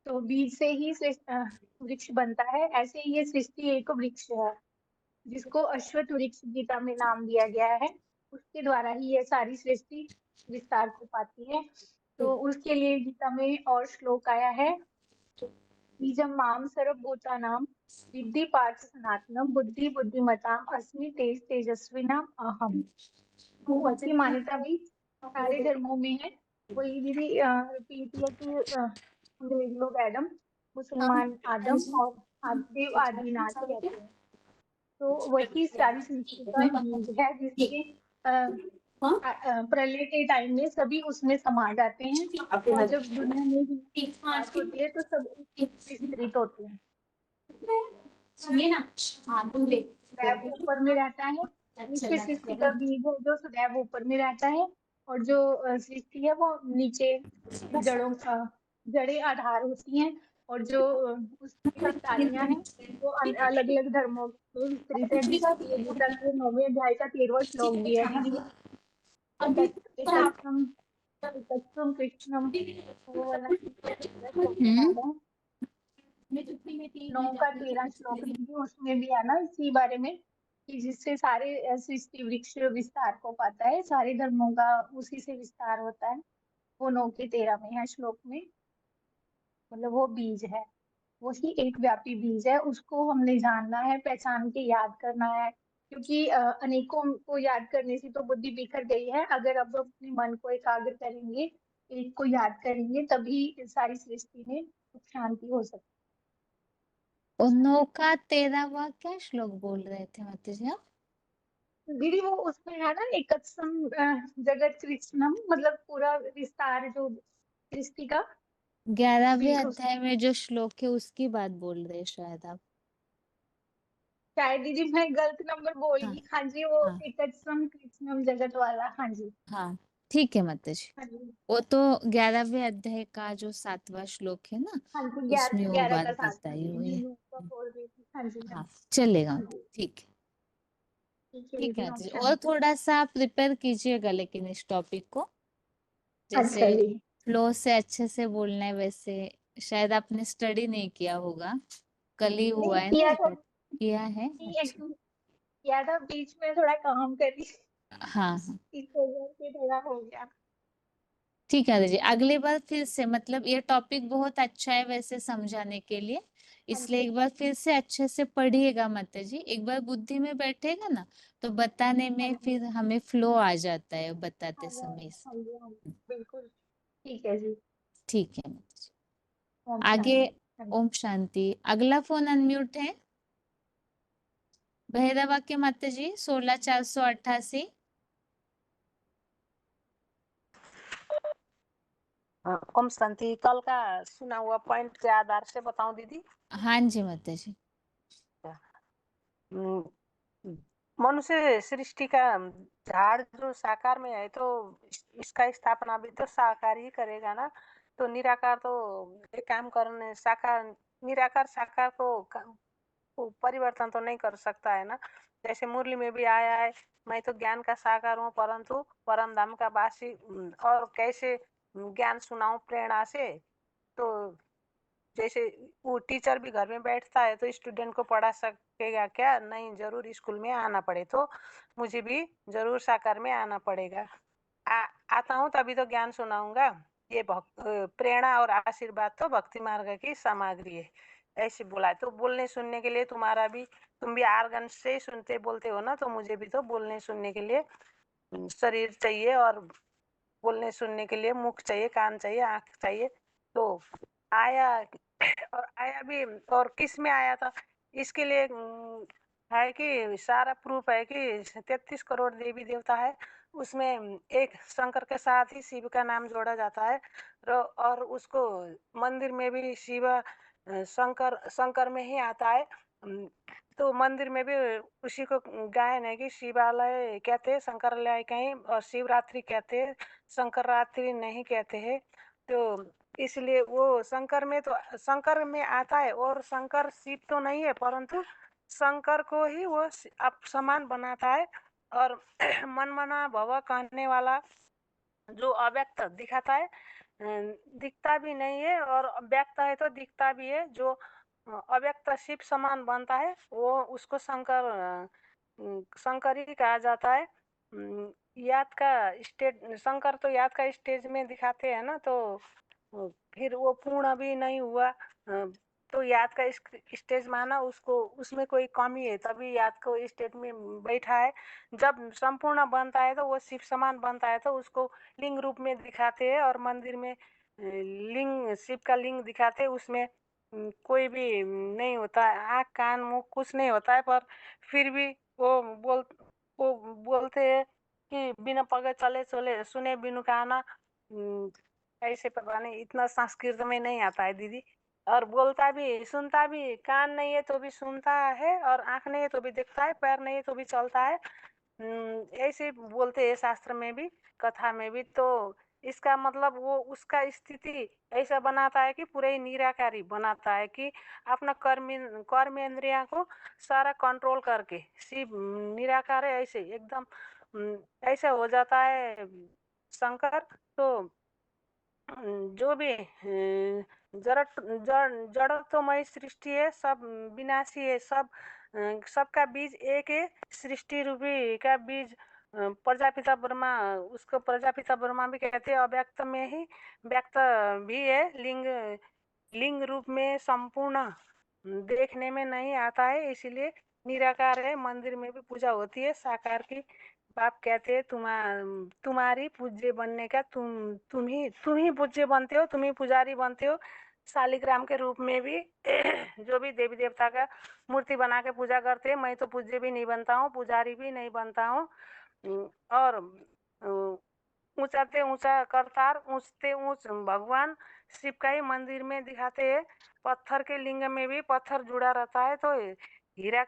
तो बीज से ही वृक्ष बनता है। ऐसे ही ये सृष्टि एक वृक्ष है, जिसको अश्वत्थ वृक्ष गीता में नाम दिया गया है, उसके द्वारा ही यह सारी सृष्टि विस्तार को पाती है। तो उसके लिए गीता में और श्लोक आया है, बीजम माम सर्वभूतानां विद्धि पार्थ सनातनम बुद्धि बुद्धिमताम अस्मि तेज तेजस्विनाम अहम। तो उसकी मान्यता भी सारे धर्मों में है। वही दीदी रिपीट है कि अंग्रेज लोग एडम, मुसलमान आदम, और आदिदेव आदिनाथ कहते हैं। तो वही सारी सृष्टि का बीज है, जिसके प्रलय के टाइम में सभी उसमें समा जाते हैं, और जब दुनिया में विनाश होती है तो सब विस्तृत होते हैं। सदैव ऊपर में रहता है, नीचे सृष्टि का बीज है जो सदैव ऊपर में रहता है, और जो सृष्टि है वो नीचे जड़ें आधार होती हैं, और जो उसकी विस्तारियां हैं वो अलग अलग धर्मों में विस्तृत है, जिसके लिए गीता के 9वें अध्याय का 13वां श्लोक भी है दीदी। एकस्वम एकस्वम कृष्णम, वो वाला श्लोक याद है, 9 का 13 श्लोक दीदी, उसमें भी है ना इसी बारे में, कि जिससे सारे सृष्टि वृक्ष विस्तार को पाता है, सारे धर्मों का उसी से विस्तार होता है। वो 9 के 13 में है श्लोक में, मतलब वो बीज है, वही एक व्यापी बीज है, उसको हमने जानना है, पहचान के याद करना है, क्योंकि अनेकों को याद करने से तो बुद्धि बिखर गई है। अगर अब अपने मन को एकाग्र करेंगे, एक को याद करेंगे, तभी सारी सृष्टि में सुख शांति हो सकती और 9 का 13वां क्या श्लोक बोल रहे थे माता जी आप? है दीदी। वो उसमें है ना, एकत्सम जगत कृष्णम, मतलब पूरा विस्तार जो सृष्टि का 11वें भी अध्याय में जो श्लोक है उसकी बात बोल रहे हैं शायद आप। शायद दीदी मैं गलत नंबर बोल हाँ गई। हाँ जी, वो हाँ एकत्सम कृष्णम जगत वाला। हाँ जी, हाँ, ठीक है माता जी। हाँ जी, वो तो 11वें अध्याय का जो 7वां श्लोक है ना, हाँ जी, उसमें वो 11 बात का 7 बताई हुई है। बोल रही थी। हाँ जी, हाँ हाँ, जी, चलेगा, हाँ जी, ठीक है। ठीक है ठीक है दीदी, माता ओम जी, और शांति। थोड़ा सा प्रिपेयर कीजिएगा लेकिन इस टॉपिक को, जैसे अच्छा जी, फ्लो से अच्छे से बोलना है वैसे। शायद आपने स्टडी नहीं किया होगा, कल ही हुआ नहीं है ना किया था, रिकॉर्ड, किया है? नहीं अच्छा, actually किया था, बीच में थोड़ा काम कर रही थी, हाँ हाँ, इस वजह से थोड़ा हो गया। ठीक है जी। अगली बार फिर से, मतलब ये टॉपिक बहुत अच्छा है वैसे समझाने के लिए, हाँ इसलिए जी, एक बार फिर से अच्छे से पढ़िएगा माता जी, एक बार बुद्धि में बैठेगा ना तो बताने हाँ में जी, फिर हमें फ्लो आ जाता है हाँ बताते जी, समय से। हाँ जी, हाँ जी, बिल्कुल ठीक है जी। ठीक है माता जी। ओम आगे, शांति। हाँ जी, ओम शांति। अगला फोन अनम्यूट है, भैरवा के माता जी 16488। ओम शांति। कल का सुना हुआ पॉइंट के आधार से बताऊं दीदी। हाँ जी माता जी। हम्म, मनुष्य सृष्टि का झाड़ जो साकार में है, तो इसका स्थापना भी तो साकार ही करेगा ना। तो निराकार तो ये काम करने, साकार निराकार साकार को परिवर्तन तो नहीं कर सकता है ना। जैसे मुरली में भी आया है, मैं तो ज्ञान का साकार हूँ परंतु परम धाम का वासी। और कैसे ज्ञान सुनाऊं प्रेरणा से, तो जैसे वो टीचर भी घर में बैठता है तो स्टूडेंट को पढ़ा सकेगा क्या? नहीं, जरूर स्कूल में आना पड़े तो मुझे भी जरूर साकार में आना पड़ेगा। आता हूँ तभी तो ज्ञान सुनाऊंगा। ये प्रेरणा और आशीर्वाद तो भक्ति मार्ग की सामग्री है, ऐसे बोला है। तो बोलने सुनने के लिए तुम भी आर्गन से सुनते बोलते हो ना, तो मुझे भी तो बोलने सुनने के लिए शरीर चाहिए, और बोलने सुनने के लिए मुख चाहिए, कान चाहिए, आंख चाहिए। तो आया और आया भी, और किस में आया था इसके लिए है कि सारा प्रूफ है कि 33 करोड़ देवी देवता है, उसमें एक शंकर के साथ ही शिव का नाम जोड़ा जाता है। और उसको मंदिर में भी शिव शंकर में ही आता है। तो मंदिर में भी उसी को गायन है कि शिवालय कहते हैं, शंकरालय कहीं, और शिवरात्रि कहते हैं, शंकररात्रि नहीं कहते हैं। तो इसलिए वो शंकर में आता है, और शंकर शिव तो नहीं है, परंतु शंकर को ही वो आप समान बनाता है। और मनमना भव कहने वाला जो अव्यक्त दिखाता है, दिखता भी नहीं है, और व्यक्त है तो दिखता भी है। जो अव्यक्त शिव समान बनता है वो उसको शंकर ही कहा जाता है। याद का स्टेज, शंकर तो याद का स्टेज में दिखाते हैं ना, तो फिर वो पूर्ण भी नहीं हुआ। तो याद का स्टेज माना उसको, उसमें कोई कमी है तभी याद को स्टेज में बैठा है। जब संपूर्ण बनता है तो वो शिव समान बनता है, तो उसको लिंग रूप में दिखाते हैं, और मंदिर में लिंग, शिव का लिंग दिखाते हैं। उसमें कोई भी नहीं होता है, आँख कान मुंह कुछ नहीं होता है, पर फिर भी वो बोलते हैं कि बिना पगे चले चले सुने बिनु काना। ऐसे पता नहीं, इतना संस्कृत में नहीं आता है दीदी। और बोलता भी सुनता भी, कान नहीं है तो भी सुनता है, और आंख नहीं है तो भी देखता है, पैर नहीं है तो भी चलता है। ऐसे बोलते हैं शास्त्र में भी, कथा में भी। तो इसका मतलब वो उसका स्थिति ऐसा बनाता है कि पूरे ही निराकारी बनाता है, कि अपना कर्मेंद्रिया को सारा कंट्रोल करके शिव निराकार है, ऐसे एकदम ऐसा हो जाता है शंकर। तो जो भी जड़त्वमय सृष्टि है, सब विनाशी है, सबका बीज एक है, सृष्टि रूपी का बीज प्रजापिता ब्रह्मा, उसको प्रजापिता ब्रह्मा भी कहते हैं। अव्यक्त में ही व्यक्त भी है, लिंग रूप में संपूर्ण देखने में नहीं आता है, इसीलिए निराकार है। मंदिर में भी पूजा होती है साकार की। बाप कहते हैं तुम्हारी पूज्य बनने का तुम ही पूज्य बनते हो, तुम ही पुजारी बनते हो। शालिग्राम के रूप में भी जो भी देवी देवता का मूर्ति बना के पूजा करते हैं, मैं तो पूज्य भी नहीं बनता हूँ, पुजारी भी नहीं बनता हूँ। और ऊंचाते ऊंचा करतार, ऊंचते ऊंच भगवान शिव का ही मंदिर में दिखाते हैं। पत्थर के लिंग में भी पत्थर जुड़ा रहता है, तो हीरा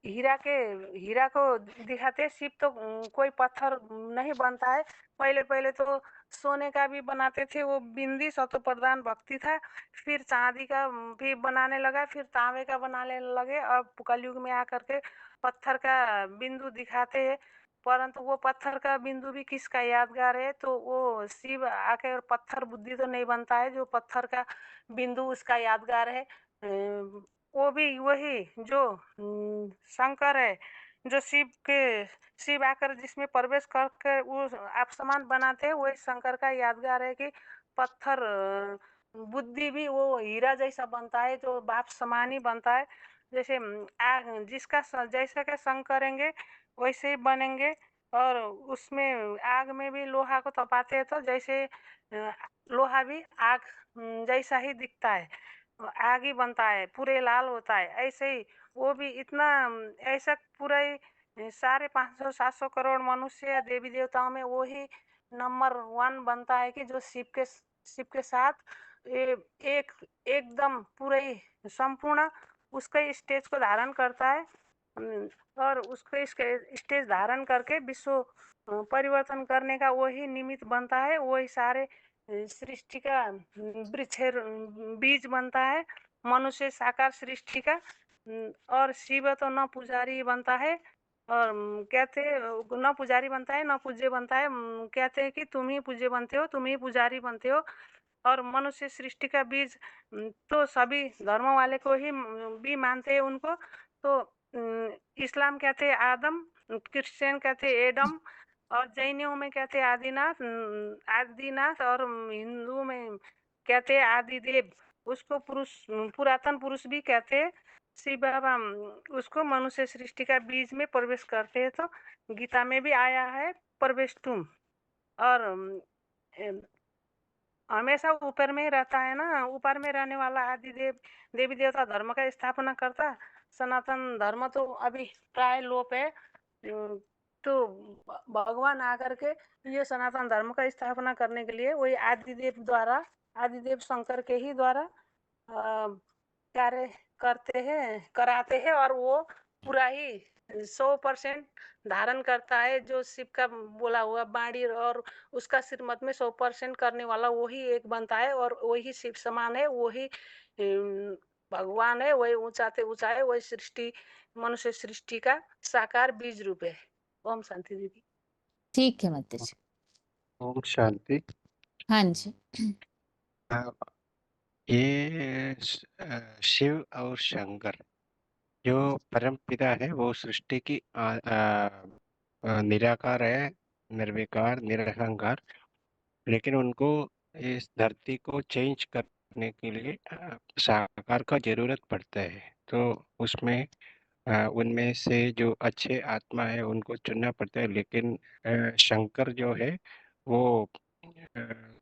हीरा को दिखाते हैं। शिव तो कोई पत्थर नहीं बनता है। पहले पहले तो सोने का भी बनाते थे, वो बिंदी सतो प्रधान भक्ति था। फिर चांदी का भी बनाने लगा, फिर तांबे का बनाने लगे। अब कलयुग में आकर के पत्थर का बिंदु दिखाते हैं, परंतु वो पत्थर का बिंदु भी किसका यादगार है? तो वो शिव आके पत्थर बुद्धि तो नहीं बनता है, जो पत्थर का बिंदु उसका यादगार है। वो भी वही जो शंकर है, जो शिव आकर जिसमें प्रवेश करके वो आप समान बनाते हैं, वही शंकर का यादगार है कि पत्थर बुद्धि भी वो हीरा जैसा बनता है, जो बाप समान ही बनता है। जैसे जिसका जैसा का संग करेंगे वैसे ही बनेंगे। और उसमें आग में भी लोहा को तपाते हैं, तो जैसे लोहा भी आग जैसा ही दिखता है, आग ही बनता है, पूरे लाल होता है। ऐसे ही वो भी इतना ऐसा पूरा ही 550-700 करोड़ मनुष्य या देवी देवताओं में वो ही नंबर 1 बनता है कि जो शिव के साथ एक एकदम पूरे ही संपूर्ण उसके स्टेज को धारण करता है। और उसको स्टेज धारण करके विश्व परिवर्तन करने का वही निमित्त बनता है, वही सारे सृष्टि का वृक्ष बीज बनता है, मनुष्य साकार सृष्टि का। और शिव तो न पुजारी बनता है और कहते न पुजारी बनता है न पूज्य बनता है। कहते हैं कि तुम ही पूज्य बनते हो, तुम ही पुजारी बनते हो। और मनुष्य सृष्टि का बीज तो सभी धर्मों वाले को ही भी मानते हैं उनको। तो इस्लाम कहते हैं आदम, क्रिश्चियन कहते हैं एडम, और जैनियों में कहते हैं आदिनाथ, आदिनाथ, और हिंदू में कहते हैं आदिदेव। उसको पुरातन पुरुष भी कहते हैं। शिव बाबा उसको मनुष्य सृष्टि का बीज में प्रवेश करते हैं। तो गीता में भी आया है प्रवेश तुम। और हमेशा ऊपर में ही रहता है ना, ऊपर में रहने वाला आदिदेव देवी देवता धर्म का स्थापना करता। सनातन धर्म तो अभी प्राय लोप है। तो भगवान आकर के ये सनातन धर्म का स्थापना करने के लिए वही आदिदेव द्वारा, आदिदेव शंकर के ही द्वारा कार्य करते हैं, कराते हैं। और वो पूरा ही 100% धारण करता है। जो शिव का बोला हुआ बाणी और उसका श्रीमत में 100% करने वाला वही एक बनता है। और वही शिव समान है, वही भगवान है, वही ऊंचाते ऊंचा है, वही सृष्टि मनुष्य सृष्टि का साकार बीज रूप है। ओम शांति दीदी। ठीक है माता जी। ओम शांति। हाँ जी। ये शिव और शंकर जो परम पिता है वो सृष्टि की निराकार है, निर्विकार, निरहंकार। लेकिन उनको इस धरती को चेंज करने के लिए साकार का जरूरत पड़ता है। तो उसमें उनमें से जो अच्छे आत्मा है उनको चुनना पड़ता है। लेकिन शंकर जो है वो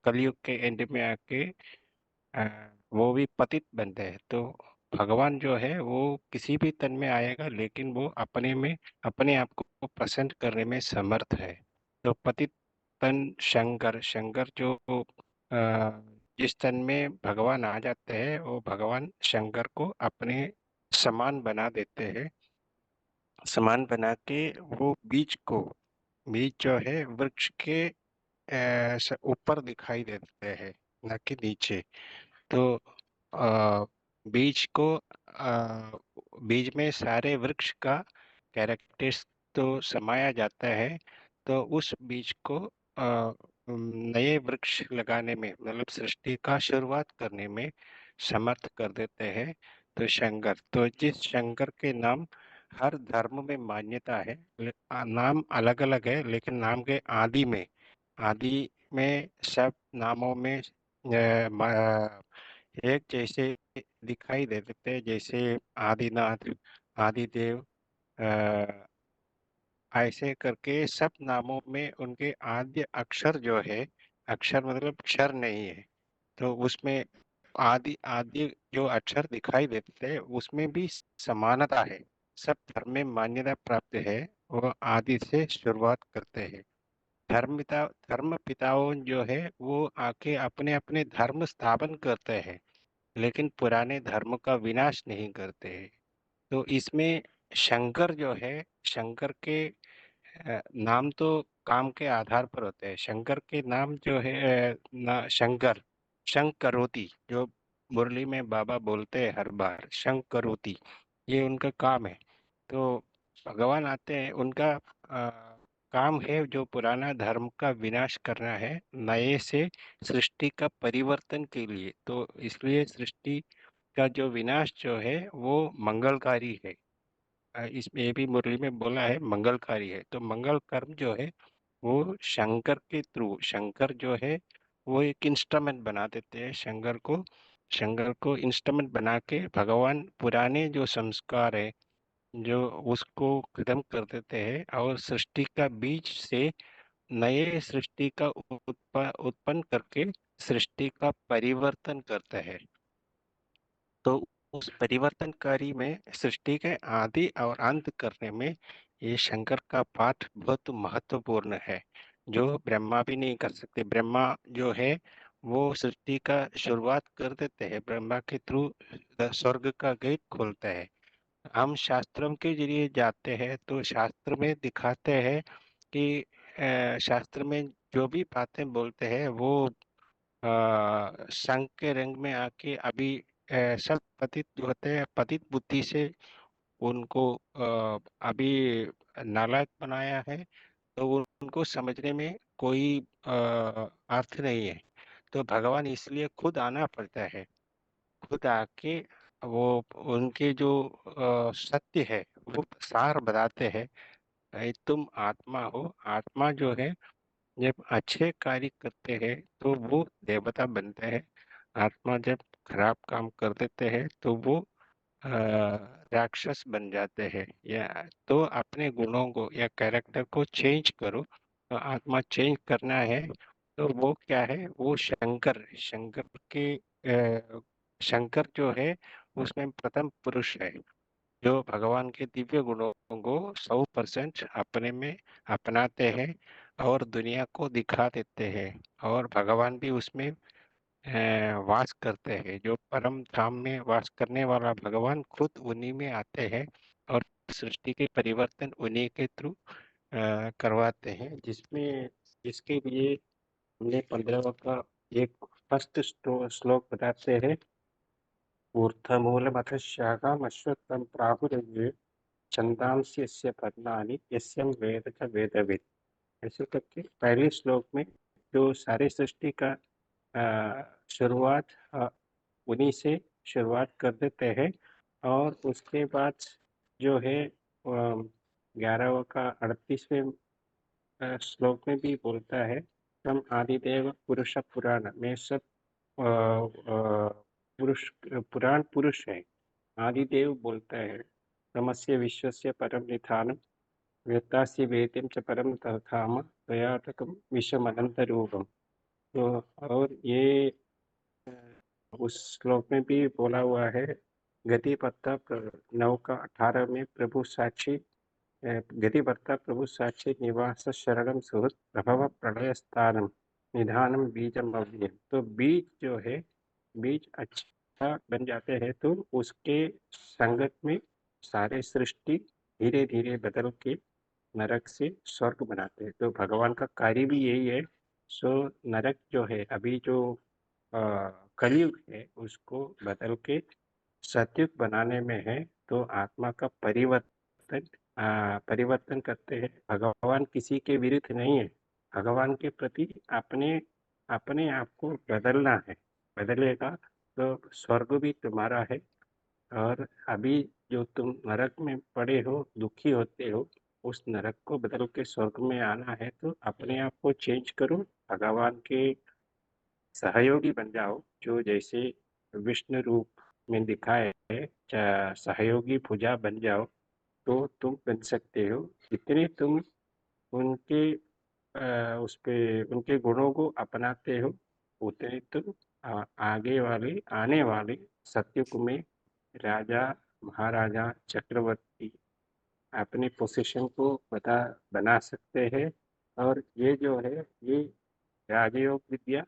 कलयुग के एंड में आके वो भी पतित बनते हैं। तो भगवान जो है वो किसी भी तन में आएगा, लेकिन वो अपने में अपने आप को प्रसन्न करने में समर्थ है। तो पतित तन शंकर, शंकर जो जिस तन में भगवान आ जाते हैं वो भगवान शंकर को अपने समान बना देते हैं। समान बना के वो बीज जो है वृक्ष के ऊपर दिखाई देते हैं, न कि नीचे। तो बीज को बीज में सारे वृक्ष का कैरेक्टर्स तो समाया जाता है। तो उस बीज को नए वृक्ष लगाने में, मतलब सृष्टि का शुरुआत करने में समर्थ कर देते हैं। तो शंकर, तो जिस शंकर के नाम हर धर्म में मान्यता है, नाम अलग अलग है लेकिन नाम के आदि में सब नामों में एक जैसे दिखाई दे देते हैं। जैसे आदिनाथ, आदिदेव, ऐसे करके सब नामों में उनके आद्य अक्षर जो है, अक्षर मतलब क्षर नहीं है, तो उसमें आदि आदि जो अक्षर दिखाई देते हैं उसमें भी समानता है। सब धर्म में मान्यता प्राप्त है, वो आदि से शुरुआत करते हैं। धर्म पिताओं जो है वो आके अपने अपने धर्म स्थापन करते हैं, लेकिन पुराने धर्म का विनाश नहीं करते हैं। तो इसमें शंकर जो है, शंकर के नाम तो काम के आधार पर होते हैं। शंकर के नाम जो है शंकर, शंकरोति, जो मुरली में बाबा बोलते हैं हर बार, शंकरोति, ये उनका काम है। तो भगवान आते हैं, उनका काम है जो पुराना धर्म का विनाश करना है, नए से सृष्टि का परिवर्तन के लिए। तो इसलिए सृष्टि का जो विनाश जो है वो मंगलकारी है। इसमें ये भी मुरली में बोला है मंगलकारी है। तो मंगल कर्म जो है वो शंकर के थ्रू, शंकर जो है वो एक इंस्ट्रूमेंट बना देते हैं शंकर को इंस्ट्रूमेंट बना के भगवान पुराने जो संस्कार है जो उसको खत्म कर देते हैं और सृष्टि का बीज से नए सृष्टि का उत्पन्न करके सृष्टि का परिवर्तन करता है। तो उस परिवर्तनकारी में सृष्टि के आदि और अंत करने में ये शंकर का पाठ बहुत महत्वपूर्ण है, जो ब्रह्मा भी नहीं कर सकते। ब्रह्मा जो है वो सृष्टि का शुरुआत कर देते हैं, ब्रह्मा के थ्रू स्वर्ग का गेट खोलते हैं। हम शास्त्रों के जरिए जाते हैं तो शास्त्र में दिखाते हैं कि शास्त्र में जो भी बातें बोलते हैं वो संघ के रंग में आके अभी सब पतित जो होते हैं, पतित बुद्धि से उनको अभी नालायक बनाया है, तो उनको समझने में कोई अर्थ नहीं है। तो भगवान इसलिए खुद आना पड़ता है, खुद आके वो उनके जो सत्य है वो सार बताते हैं। भाई तुम आत्मा हो, आत्मा जो है जब अच्छे कार्य करते हैं तो वो देवता बनते हैं, आत्मा जब खराब काम कर देते हैं तो वो अ, राक्षस बन जाते हैं। या तो अपने गुणों को या कैरेक्टर को चेंज करो, तो आत्मा चेंज करना है तो वो क्या है, वो शंकर शंकर के शंकर जो है उसमें प्रथम पुरुष है, जो भगवान के दिव्य गुणों को 100% अपने में अपनाते हैं और दुनिया को दिखा देते हैं। और भगवान भी उसमें वास करते हैं, जो परम धाम में वास करने वाला भगवान खुद उन्हीं में आते हैं और सृष्टि के परिवर्तन उन्हीं के थ्रू करवाते हैं। जिसमें जिसके लिए हमने 15 का एक फर्स्ट श्लोक बताते हैं, ऊर्ध्वमूलमथ शाखामश्वत्थं प्राहुरव्ये छंदांसि यस्य पर्णानि यस्यं वेद च वेदवित्। ऐसे करके पहले श्लोक में जो सारी सृष्टि का शुरुआत उन्हीं से शुरुआत कर देते हैं। और उसके बाद जो है 11 का 38वें श्लोक में भी बोलता है, तम आदिदेव पुरुष पुराण में सब पुरुष पुराण पुरुष है। आदिदेव बोलता है, तमस्य विश्वस्य परम निधानम वेत्तास्य वेद्यम च परम तथाम त्वयातकम विश्वमनंत रूपम। तो और ये उस श्लोक में भी बोला हुआ है, गति पत्ता 9 का 18 में प्रभु साक्षी गति पत्ता प्रभु साक्षी निवास शरणम सुहृत प्रभव प्रलय स्थानम निधानम बीजम अव्ययम। तो बीज जो है, बीज अच्छा बन जाते हैं तो उसके संगत में सारे सृष्टि धीरे धीरे बदल के नरक से स्वर्ग बनाते हैं। तो भगवान का कार्य भी यही है। सो नरक जो है अभी जो कलयुग है उसको बदल के सतयुग बनाने में है। तो आत्मा का परिवर्तन करते हैं। भगवान किसी के विरुद्ध नहीं है, भगवान के प्रति अपने अपने आप को बदलना है, बदलेगा तो स्वर्ग भी तुम्हारा है। और अभी जो तुम नरक में पड़े हो, दुखी होते हो, उस नरक को बदल के स्वर्ग में आना है तो अपने आप को चेंज करो, भगवान के सहयोगी बन जाओ। जो जैसे विष्णु रूप में दिखाए है, सहयोगी भुजा बन जाओ तो तुम बन सकते हो। जितने तुम उनके उस पे उनके गुणों को अपनाते हो उतने तुम आगे वाले आने वाले सतयुग में राजा महाराजा चक्रवर्ती अपने पोजीशन को बना सकते हैं। और ये जो है ये राजयोग विद्या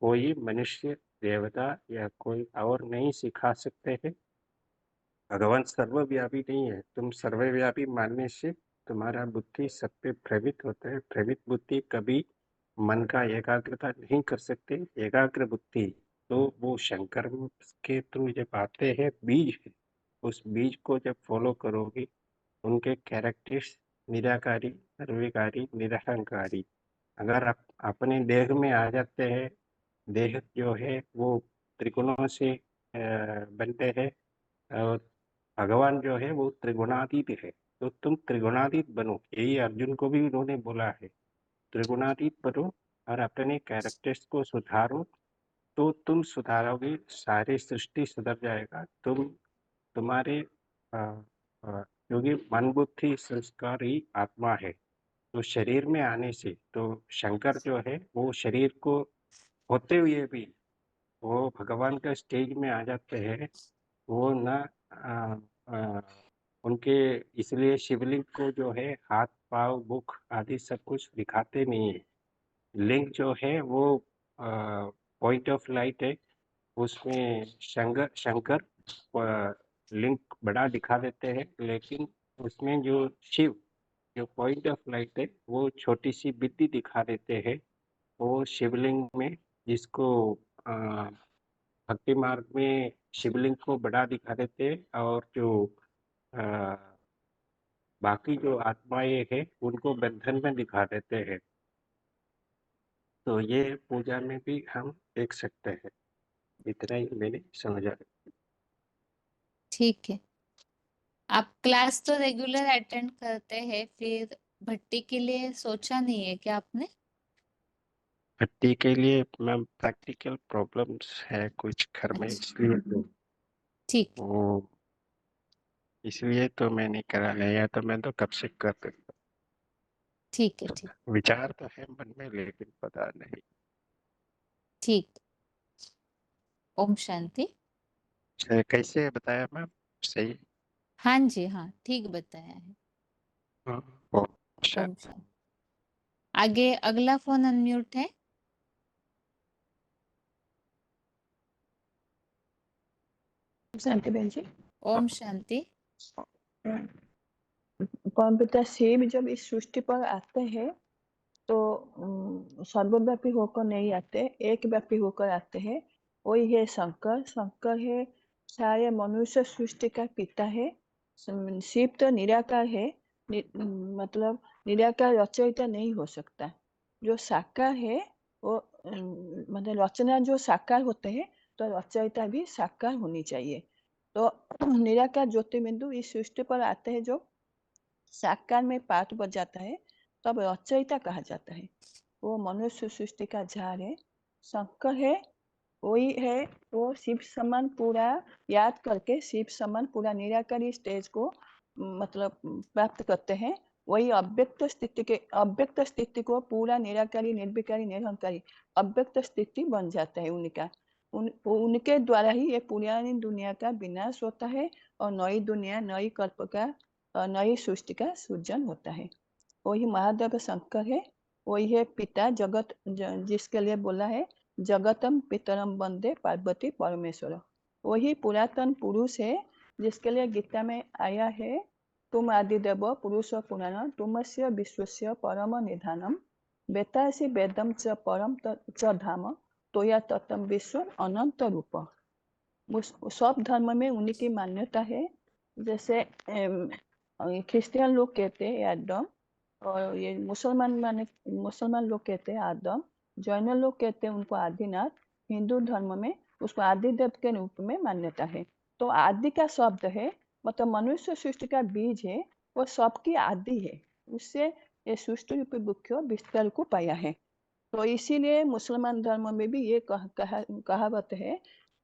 कोई मनुष्य देवता या कोई और नहीं सिखा सकते हैं। भगवान सर्वव्यापी नहीं है, तुम सर्वव्यापी मानने से तुम्हारा बुद्धि सब पे भ्रमित होता है। भ्रमित बुद्धि कभी मन का एकाग्रता नहीं कर सकते। एकाग्र बुद्धि तो वो शंकर के थ्रू जब आते हैं बीज है, उस बीज को जब फॉलो करोगे उनके कैरेक्टर्स निराकारी सर्वकारी निरहंकारी। अगर आप अपने देह में आ जाते हैं, देह जो है वो त्रिगुणों से बनते हैं और भगवान जो है वो त्रिगुणातीत है। तो तुम त्रिगुणातीत बनो, यही अर्जुन को भी उन्होंने बोला है, त्रिगुणातीत बनो और अपने कैरेक्टर्स को सुधारो। तो तुम सुधारोगे, सारी सृष्टि सुधर जाएगा। तुम्हारे क्योंकि मन बुद्धि संस्कार ही आत्मा है। तो शरीर में आने से तो शंकर जो है वो शरीर को होते हुए भी वो भगवान का स्टेज में आ जाते हैं। वो न आ, आ, उनके इसलिए शिवलिंग को जो है हाथ पाँव मुख आदि सब कुछ दिखाते नहीं है। लिंग जो है वो पॉइंट ऑफ लाइट है, उसमें शंकर लिंक बड़ा दिखा देते हैं, लेकिन उसमें जो शिव जो पॉइंट ऑफ लाइट है वो छोटी सी बिद्दी दिखा देते हैं। वो शिवलिंग में जिसको भक्ति मार्ग में शिवलिंग को बड़ा दिखा देते हैं और जो बाकी जो आत्माएं हैं उनको बंधन में दिखा देते हैं। तो ये पूजा में भी हम देख सकते हैं। इतना ही मैंने समझा। ठीक है। आप क्लास तो रेगुलर अटेंड करते हैं, फिर भट्टी के लिए सोचा नहीं है क्या आपने? भट्टी के लिए मैम प्रैक्टिकल प्रॉब्लम्स है कुछ घर में, अच्छा, ठीक इसलिए तो मैं नहीं करा है, या तो मैं तो कब से कर देता। ठीक है। ठीक विचार तो है मन में लेकिन पता नहीं। ठीक। ओम शांति। कैसे बताया मैम? सही। हाँ जी, हाँ ठीक बताया है। हाँ, ओम शांति। आगे अगला फोन अनम्यूट है। शांति बहन जी। ओम शांति। परमपिता शिव जब इस सृष्टि पर आते हैं तो सर्वव्यापी होकर नहीं आते, एक व्यापी होकर आते हैं। वही है शंकर। शंकर है सारे मनुष्य सृष्टि का पिता है। शिव तो निराकार है, मतलब निराकार रचयिता नहीं हो सकता। जो साकार है वो मतलब रचना जो साकार होते हैं तो रचयिता भी साकार होनी चाहिए। तो निराकार ज्योतिर्बिंदु इस सृष्टि पर आते हैं, जो साकार में पाठ बजाता है, तब रचयिता कहा जाता है। वो मनुष्य सृष्टि का झार है। शंकर है वही है, वो शिव समान पूरा याद करके शिव समान पूरा निराकारी स्टेज को मतलब प्राप्त करते हैं। वही अव्यक्त स्थिति को पूरा निराकारी निर्विकारी निरहंकारी अव्यक्त स्थिति बन जाता है उनका। उनके द्वारा ही ये पुरानी दुनिया का विनाश होता है और नई दुनिया, नई कल्प का, नई सृष्टि का सृजन होता है। वही महादेव शंकर है। वही है पिता जगत, जिसके लिए बोला है जगतम पितरम वंदे पार्वती परमेश्वर। वही पुरातन पुरुष है जिसके लिए गीता में आया है, तुम आदिदेव पुरुष पुराण तुमस्य विश्वस्य परम निधानम वेतासी वेदम च परम च धाम तोया तत्म विश्व अनंत रूप। सब धर्म में उन्हीं की मान्यता है। जैसे क्रिश्चियन लोग कहते हैं आदम, और ये मुसलमान लोग कहते हैं आदम, जैन लोग कहते हैं उनको आदिनाथ, हिंदू धर्म में उसको आदिदेव के रूप में मान्यता है। तो आदि का शब्द है, मतलब मनुष्य सृष्टि का बीज है, वो सबकी आदि है। उससे ये सृष्टि रूपी वृक्ष विस्तार को पाया है। तो इसीलिए मुसलमान धर्म में भी ये कहावत है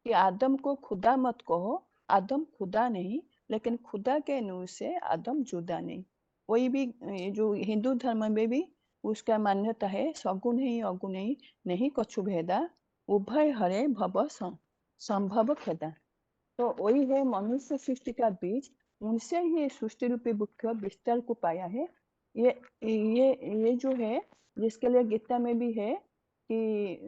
कि आदम को खुदा मत कहो, आदम खुदा नहीं, लेकिन खुदा के नूर से आदम जुदा नहीं। वही भी जो हिंदू धर्म में भी उसका मान्यता है, सगुण ही अगुण ही नहीं कछु भेदा, उभय हरे भव संभव खेदा। तो वही है मनुष्य सृष्टि का बीज, उनसे ही सृष्टि रूपी वृक्ष विस्तार को पाया है। ये जो है, जिसके लिए गीता में भी है कि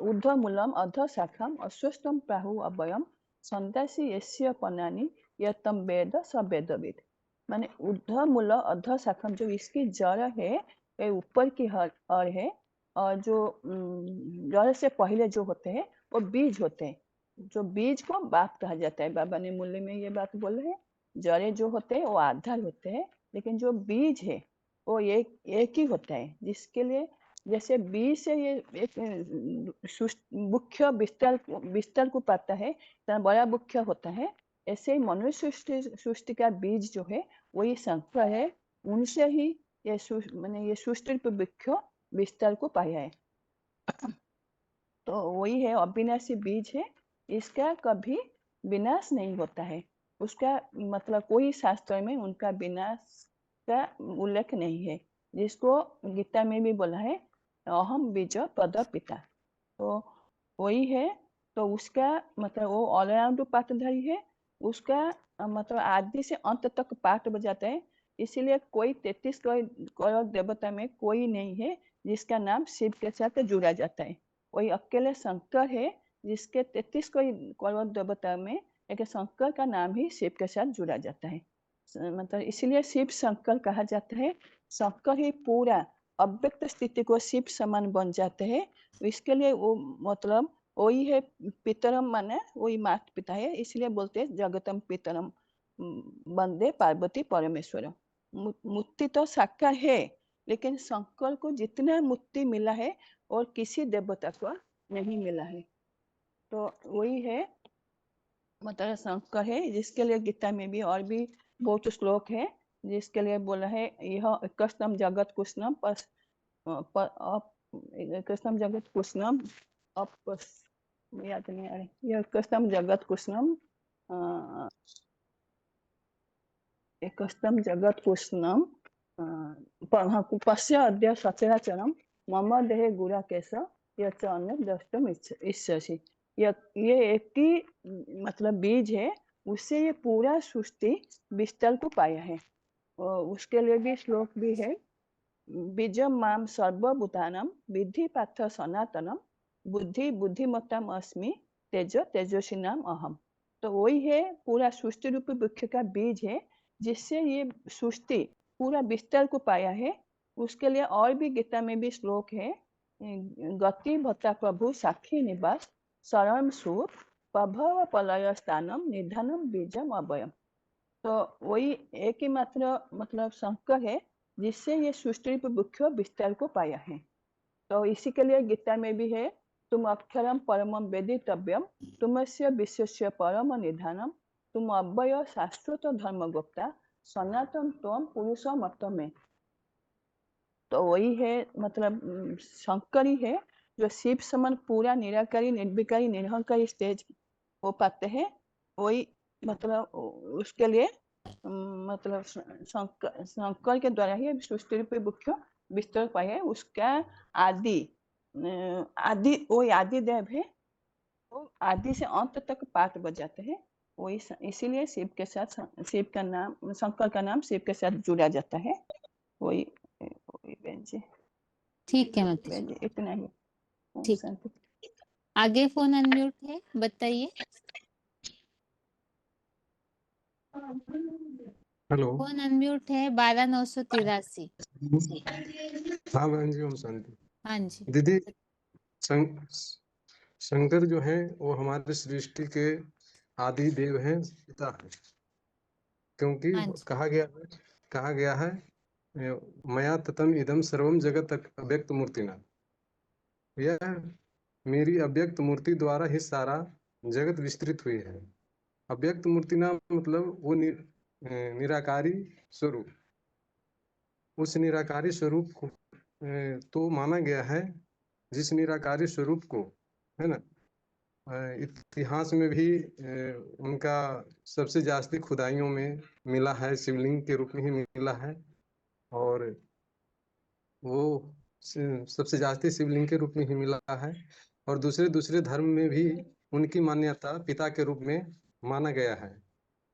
ऊर्ध्व मूलम अध शाखम अश्वत्थम प्राहु अभयम संदासी यस्य पनानि यतम वेद स वेदविद। माने ऊर्ध्व मूल अध शाखम, जो इसकी जड़ है ये ऊपर की हर है, और जो जड़ से पहले जो होते हैं वो बीज होते हैं। जो बीज को बाप कहा जाता है, बाबा ने मूल्य में ये बात बोले है। जड़े जो होते हैं वो आधार होते हैं, लेकिन जो बीज है वो एक ही होता है। जिसके लिए जैसे बीज से ये एक मुख्य विस्तार को पाता है, बड़ा मुख्य होता है, ऐसे ही मनुष्य सृष्टि का बीज जो है वही शंकर है। उनसे ही ये माने ये सृष्टि वृक्ष विस्तार को पाया है। तो वही है अविनाशी बीज है, इसका कभी विनाश नहीं होता है। उसका मतलब कोई शास्त्र में उनका विनाश का उल्लेख नहीं है, जिसको गीता में भी बोला है अहम बीज पद पिता। तो वही है। तो उसका मतलब वो ऑलराउंड पाठधारी है। उसका मतलब आदि से अंत तक पाठ बजाता है। इसीलिए कोई 33 करोड़ देवता में कोई नहीं है जिसका नाम शिव के साथ जुड़ा जाता है। वही अकेले शंकर है जिसके 33 करोड़ देवता में एक शंकर का नाम ही शिव के साथ जुड़ा जाता है। मतलब इसीलिए शिव शंकर कहा जाता है। शंकर ही पूरा अव्यक्त स्थिति को शिव समान बन जाते हैं। इसके लिए वो मतलब वही है पितरम, माने वही माता पिता है, इसलिए बोलते हैं जगतम पितरम वंदे पार्वती परमेश्वरम। मूर्ति तो साकार है, लेकिन शंकर को जितना मूर्ति मिला है और किसी देवता को नहीं मिला है। तो वही है, मतलब शंकर है, जिसके लिए गीता में भी और भी बहुत श्लोक है, जिसके लिए बोला है यह कृष्णम जगत कृष्णम कृष्णम जगत कृष्णम याद नहीं आ रही, यह कृष्णम जगत कृष्णम कृष्णम जगत कृष्णम पश्य अद्य सचराचरम मम देहे गुरा केश यच्च अन्य द्रष्टुम इच्छसि। ये एक ही मतलब बीज है, उससे ये पूरा सृष्टि विस्तार को पाया है। और उसके लिए भी श्लोक भी है, बीजम माम सर्वभूतानां विद्धि पार्थ सनातनम बुद्धि बुद्धिमत्ताम अस्मि तेज तेजस्विनाम अहम। तो वही है पूरा सृष्टि रूपी वृक्ष का बीज है, जिससे ये सृष्टि पूरा विस्तार को पाया है। उसके लिए और भी गीता में भी श्लोक है, गति भत्ता प्रभु साक्षी निवास शरण सूत प्रभव पलय स्थानम निधानम बीजम अभयम। तो वही एक ही मात्र मतलब शंकर है, जिससे ये सृष्टि वृक्ष विस्तार को पाया है। तो इसी के लिए गीता में भी है, तुम अक्षरम परमम वेदितव्यम तुमस्य विश्वस्य परम निधानम तुम अव्यय शाश्वत धर्मगुप्ता सनातन त्वम पुरुष मत में। तो वही है मतलब शंकर ही है जो शिव समान पूरा निराकारी निर्विकारी निरहंकारी स्टेज हो पाते हैं। वही मतलब उसके लिए मतलब शंकर के द्वारा ही सृष्टि रूपी वृक्ष विस्तार पाया है। उसका आदि वही आदि देव है, वो आदि से अंत तक पाठ बजाते हैं। वही इसीलिए शिव के साथ शिव का नाम शंकर का नाम शिव के साथ जुड़ा जाता है। वही बहन जी, ठीक है माता जी, बहन जी इतना ही। ठीक। शांति। आगे फोन अनम्यूट है, बताइए। हेलो, फोन अनम्यूट है 12983। हाँ बहन जी, ओम शांति। हाँ जी, दीदी, शंकर जो है वो हमारे सृष्टि के आदि देव हैं, पिता हैं। क्योंकि हाँ जी, कहा गया है मया ततम इदम सर्वम जगत अव्यक्त मूर्तिना। यह मेरी अव्यक्त मूर्ति द्वारा ही सारा जगत विस्तृत हुई है। अव्यक्त मूर्तिना मतलब वो निराकारी स्वरूप। उस निराकारी स्वरूप को तो माना गया है, जिस निराकारी स्वरूप को है ना, इतिहास में भी उनका सबसे जास्ती खुदाइयों में मिला है, शिवलिंग के रूप में ही मिला है। और वो सबसे जास्ती शिवलिंग के रूप में ही मिला है। और दूसरे दूसरे धर्म में भी उनकी मान्यता पिता के रूप में माना गया है।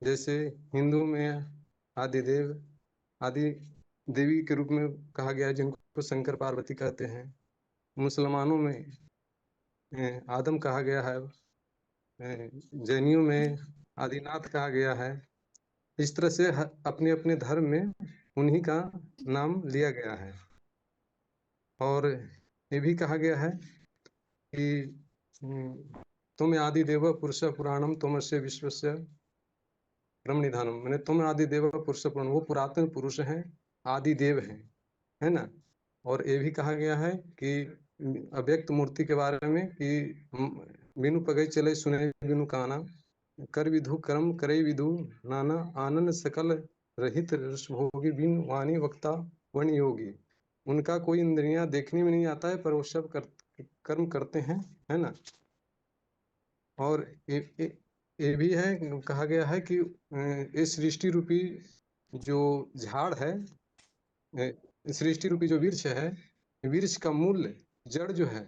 जैसे हिंदू में आदिदेव आदि देवी के रूप में कहा गया है, जिनको शंकर पार्वती कहते हैं। मुसलमानों में आदम कहा गया है, जैनियों में आदिनाथ कहा गया है। इस तरह से अपने अपने धर्म में उन्हीं का नाम लिया गया है। और ये भी कहा गया है कि तुम आदि देव पुरुष पुराणम तुमस्य विश्वस्य ब्रह्म निधानम। मैंने तुम आदि देव पुरुष पुराण, वो पुरातन पुरुष हैं, आदि देव हैं, है ना। और ये भी कहा गया है कि अव्यक्त मूर्ति के बारे में कि बिनु पगई चले सुने बिनु काना कर विधु कर्म करे विधु नाना आनंद सकल रहित रस भोगी बिन वाणी वक्ता वन योगी। उनका कोई इंद्रियां देखने में नहीं आता है, पर वो सब कर्म करते हैं, है ना। और ये भी है, कहा गया है कि ये सृष्टि रूपी जो झाड़ है, सृष्टि रूपी जो वृक्ष है, वृक्ष का मूल जड़ जो है,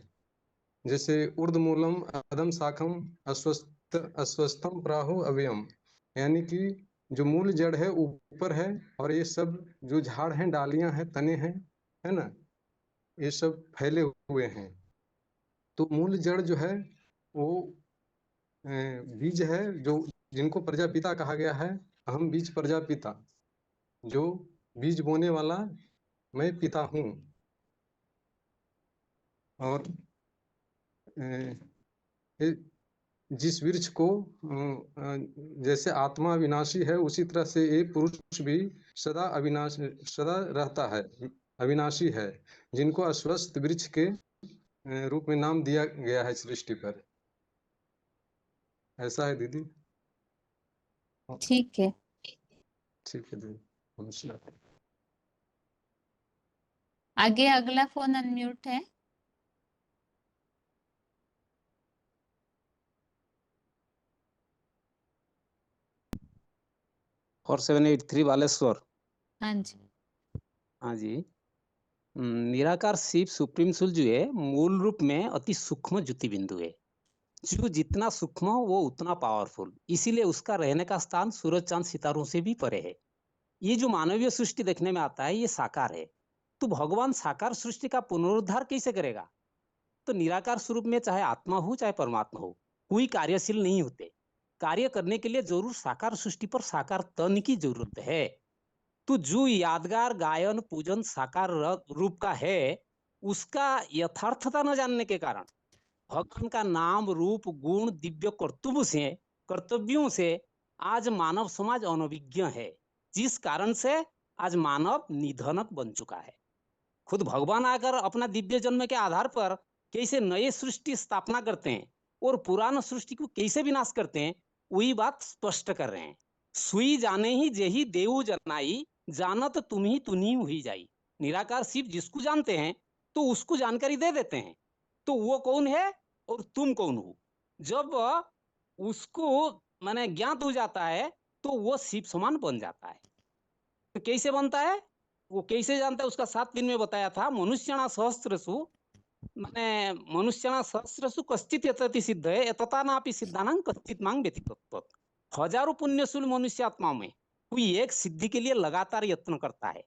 जैसे ऊर्ध्वमूलम अधम शाखम अस्वस्थम प्राहु अव्ययम, यानी कि जो मूल जड़ है ऊपर है, और ये सब जो झाड़ हैं, डालियां हैं, तने हैं, है ना, ये सब फैले हुए हैं। तो मूल जड़ जो है वो बीज है, जो जिनको प्रजापिता कहा गया है। अहम बीज प्रजापिता, जो बीज बोने वाला मैं पिता हूँ। और जिस वृक्ष को जैसे आत्मा अविनाशी है, उसी तरह से ये पुरुष भी सदा रहता है, अविनाशी है, जिनको अस्वस्थ वृक्ष के रूप में नाम दिया गया है सृष्टि पर। ऐसा है दीदी? ठीक है। ठीक है दीदी, नमस्कार। आगे अगला फोन अनम्यूट है। और 783 बालेश्वर। हाँ जी। हाँ जी। निराकार शिव सुप्रीम सोल जो है मूल रूप में अति सूक्ष्म ज्योति बिंदु है। जो जितना सूक्ष्म वो उतना पावरफुल, इसीलिए उसका रहने का स्थान सूरज चांद सितारों से भी परे है। ये जो मानवीय सृष्टि देखने में आता है ये साकार है। तो भगवान साकार सृष्टि का पुनरुद्धार कैसे करेगा? तो निराकार स्वरूप में चाहे आत्मा हो चाहे परमात्मा हो, कोई कार्यशील नहीं होते। कार्य करने के लिए जरूर साकार सृष्टि पर साकार तन की जरूरत है। तो जो यादगार गायन पूजन साकार रूप का है, उसका यथार्थता न जानने के कारण भगवान का नाम रूप गुण दिव्य कर्तव्यों से आज मानव समाज अनभिज्ञ है, जिस कारण से आज मानव निधनक बन चुका है। खुद भगवान आकर अपना दिव्य जन्म के आधार पर कैसे नए सृष्टि स्थापना करते हैं और पुराना सृष्टि को कैसे विनाश करते हैं, वही बात स्पष्ट कर रहे हैं। सुई जाने ही जेही देव जनाई, जानत तुम ही तुनी हुई जाई। निराकार शिव जिसको जानते हैं तो उसको जानकारी दे देते हैं, तो वो कौन है और तुम कौन हो। जब उसको माने ज्ञात हो जाता है तो वो शिव समान बन जाता है। तो कैसे बनता है, वो कैसे जानता है, उसका 7 दिन में बताया था। मनुष्यणा सहस्रसु माने मनुष्यणा सहस्रसु कश्चित यतति सिद्ध है, यतता नापि सिद्धानां कश्चित मांग व्यतितत्व। हजारों पुण्यशूल मनुष्य आत्मा में कोई एक सिद्धि के लिए लगातार यत्न करता है।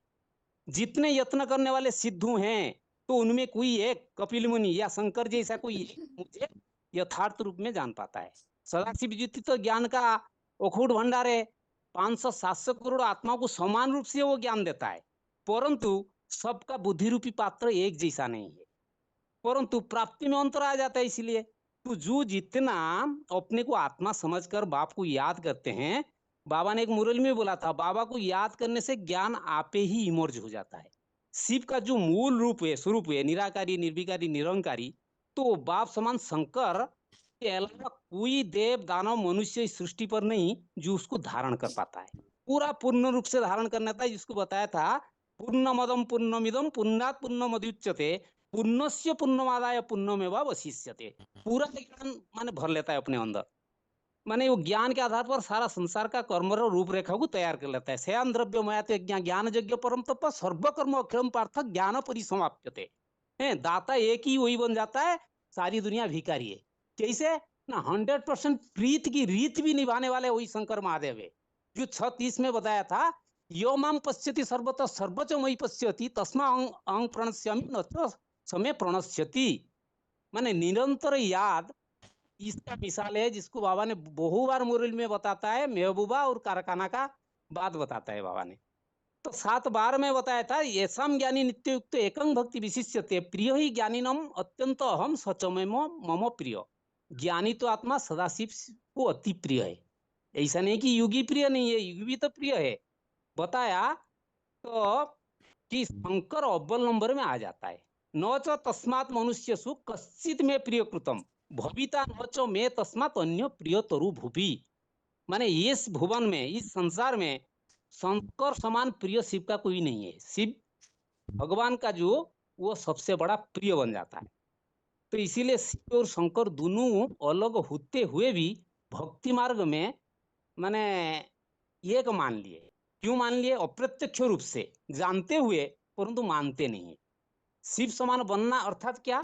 जितने यत्न करने वाले सिद्धू हैं तो उनमें कोई एक कपिल मुनि या शंकर जैसा कोई एक मुझे यथार्थ रूप में जान पाता है। सदाशिव ज्योति तो ज्ञान का अखूट भंडार है। 500-700 करोड़ आत्माओं को समान रूप से वो ज्ञान देता है, परंतु सबका बुद्धि रूपी पात्र एक जैसा नहीं है, परंतु प्राप्ति में अंतर आ जाता है। इसलिए तो जो जितना अपने को आत्मा समझकर बाप को याद करते हैं, बाबा ने एक मुरली में बोला था, बाबा को याद करने से ज्ञान आपे ही इमर्ज हो जाता है। शिव का जो मूल रूप है, स्वरूप है, निराकारी निर्विकारी निरंकारी, तो बाप समान शंकर के अलावा कोई देव दानव मनुष्य इस सृष्टि पर नहीं जो उसको धारण कर पाता है। पूरा पूर्ण रूप से धारण करना था, जिसको बताया था पूर्णमदम पूर्णमिदम पूर्णात् पूर्णमुदच्यते पुण्यस्य पुण्यमादाय पुण्यमेव अवशिष्यते। पूरा ज्ञान माने भर लेता है अपने अंदर। माने वो ज्ञान के आधार पर सारा संसार का कर्म रूपरेखा को तैयार कर लेता है। शयान द्रव्य मयाते ज्ञान यज्ञ परम तप सर्वकर्म अक्षरम पार्थ ज्ञान परिसमाप्यते। दाता एक ही वही बन जाता है, सारी दुनिया भिखारी है। कैसे ना 100% प्रीत की रीत भी निभाने वाले वही शंकर महादेव है। जो 36 में बताया था, यो माम पश्यति सर्वतः सर्वच मयि पश्यति तस्मा अंग प्रणश्यामि न समय प्रणश्यति। माने निरंतर याद इसका मिसाल है, जिसको बाबा ने बहु बार मुरली में बताता है। महबूबा और कारखाना का बात बताता है बाबा ने। तो 7 बार में बताया था, येषाम ज्ञानी नित्ययुक्त एकं भक्ति विशिष्यते प्रिय ही ज्ञानिनम अत्यंत अहम सचमे मम प्रिय। ज्ञानी तो आत्मा सदाशिव को अति प्रिय है। ऐसा नहीं कि युगी प्रिय नहीं है, युगी भी तो प्रिय है। बताया तो कि शंकर अव्वल नंबर में आ जाता है। न च तस्मात् मनुष्यसु कश्चित में प्रिय कृतम भविता न च में तस्मात् अन्य प्रिय तरु भुवि। माने इस भुवन में, इस संसार में शंकर समान प्रिय शिव का कोई नहीं है। शिव भगवान का जो वो सबसे बड़ा प्रिय बन जाता है। तो इसीलिए शिव और शंकर दोनों अलग होते हुए भी भक्ति मार्ग में माने एक मान लिए। क्यों मान लिए? अप्रत्यक्ष रूप से जानते हुए परंतु मानते नहीं है। शिव समान बनना अर्थात क्या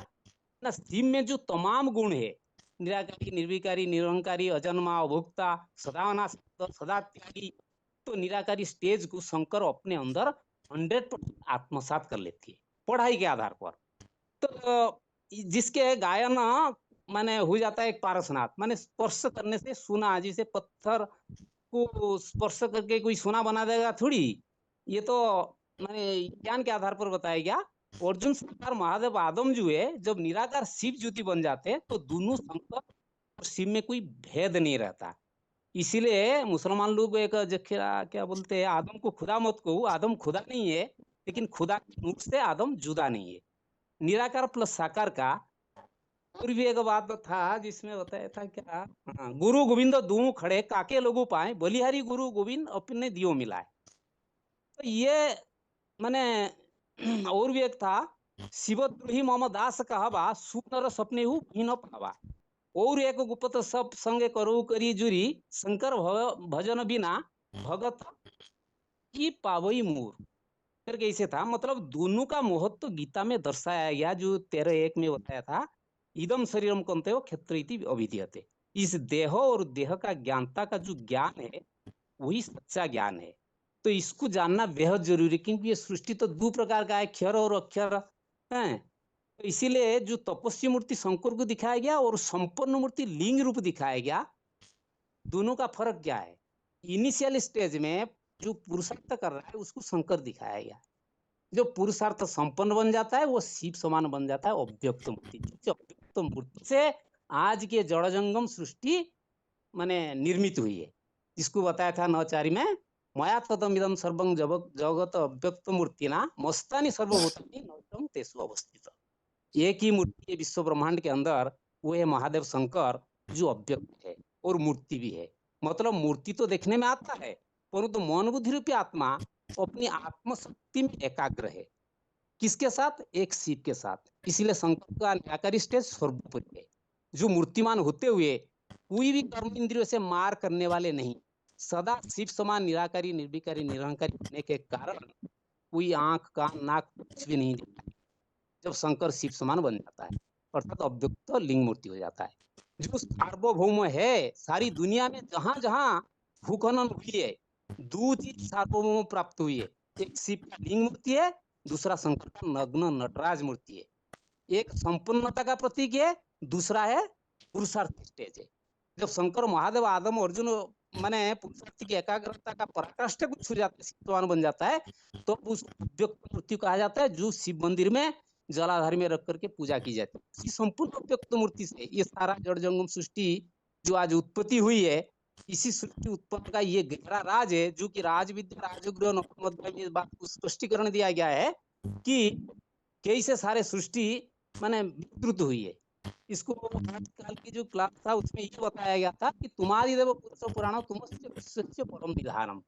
ना, शिव में जो तमाम गुण है, निराकारी निर्विकारी निरंकारी अजन्मा अभोक्ता सदानास्पद सदा त्यागी, तो निराकारी स्टेज को शंकर अपने अंदर 100% आत्मसात कर लेती है पढ़ाई के आधार पर। तो जिसके गायन माने हो जाता है एक पारसनाथ, माने स्पर्श करने से सुना, जिसे पत्थर को स्पर्श करके कोई सोना बना देगा थोड़ी, ये तो माने ज्ञान के आधार पर बताया गया। अर्जुन शंकर महादेव आदम जो है, जब निराकार शिव ज्योति बन जाते हैं तो दोनों शंकर और शिव में कोई भेद नहीं रहता। इसीलिए मुसलमान लोग एक क्या बोलते हैं, आदम को खुदा मत कहो, आदम खुदा नहीं है, लेकिन खुदा के मुख से आदम जुदा नहीं है। निराकार प्लस साकार का और भी एक बात था जिसमें बताया था क्या, हाँ, गुरु गोविंद दूं खड़े काके लोगों पाए, बलिहारी गुरु गोविंद अपने दियो मिलाए। तो ये मैंने और भी एक था, शिवद्रोही मम दास कहवा, सुनर सपने हूँ न पावा। और एक गुप्त सब संगे करो करी जुरी, शंकर भजन बिना भगत की पावई मूर करके ऐसे था। मतलब दोनों का महत्व तो गीता में दर्शाया गया, जो 13:1 में बताया था, इदम शरीरम कंते हो क्षेत्र इति अभिधीयते। इस देह और देह का ज्ञानता का जो ज्ञान है वही सच्चा ज्ञान है। तो इसको जानना बेहद जरूरी है, क्योंकि ये सृष्टि तो दो प्रकार का है, क्षर और अक्षर है। तो इसीलिए जो तपस्वी मूर्ति शंकर को दिखाया गया और संपन्न मूर्ति लिंग रूप दिखाया गया, दोनों का फर्क क्या है? इनिशियल स्टेज में जो पुरुषार्थ कर रहा है उसको शंकर दिखाया गया, जो पुरुषार्थ संपन्न बन जाता है वो शिव समान बन जाता है अव्यक्त मूर्ति। अव्यक्त मूर्ति से आज के जड़ जंगम सृष्टि माने निर्मित हुई है, जिसको बताया था नवचारी में, मया तदमिदं सर्वं जगत अव्यक्त मूर्तिना मस्तानि सर्वभूतानि नौतम तेसु अवस्थित। एक ही मूर्ति है विश्व ब्रह्मांड के अंदर, वो है महादेव शंकर, जो अव्यक्त है और मूर्ति भी है। मतलब मूर्ति तो देखने में आता है, परंतु मन बुद्धि रूपी आत्मा अपनी आत्मशक्ति में एकाग्र है। किसके साथ? एक शिव के साथ। इसलिए शंकर का निराकारी स्टेज सर्वोपरि है, जो मूर्तिमान होते हुए कोई भी कर्म इंद्रियों से मार करने वाले नहीं, सदा शिव समान निराकारी निर्विकारी निरंकारी होने के कारण कोई आंख कान नाक कुछ भी नहीं दिखता जब शंकर शिव समान बन जाता है, अर्थात अव्यक्त लिंग मूर्ति हो जाता है। जो सार्वभौम है, सारी दुनिया में जहां जहां भूखनन हुई है, दो चीज सार्वभौम प्राप्त हुई है, एक शिव का लिंग मूर्ति है, दूसरा शंकर का नग्न नटराज मूर्ति है। एक संपन्नता का प्रतीक है, दूसरा है पुरुषार्थ स्टेज है। जब शंकर महादेव आदम अर्जुन माने पुरुषार्थ की एकाग्रता का पराकाष्ठा को छू जाता है, शिववान बन जाता है, तो उस अव्यक्त मूर्ति कहा जाता है, जो शिव मंदिर में जलाधार में रख करके पूजा की जाती है। इसी संपूर्ण अव्यक्त मूर्ति से ये सारा जड़ जंगम सृष्टि जो आज उत्पत्ति हुई है, इसी सृष्टि उत्पत्ति का ये गहरा राज है, जो कि राज विद्या राजगृह नवम में इस बात को स्पष्टीकरण दिया गया है कि कैसे सारे सृष्टि माने विस्तृत हुई है। इसको आजकल की जो क्लास था उसमें ये बताया गया था कि तुम्हारी देव पुरुष पुराण तुमस्य विश्वस्य परम विधानम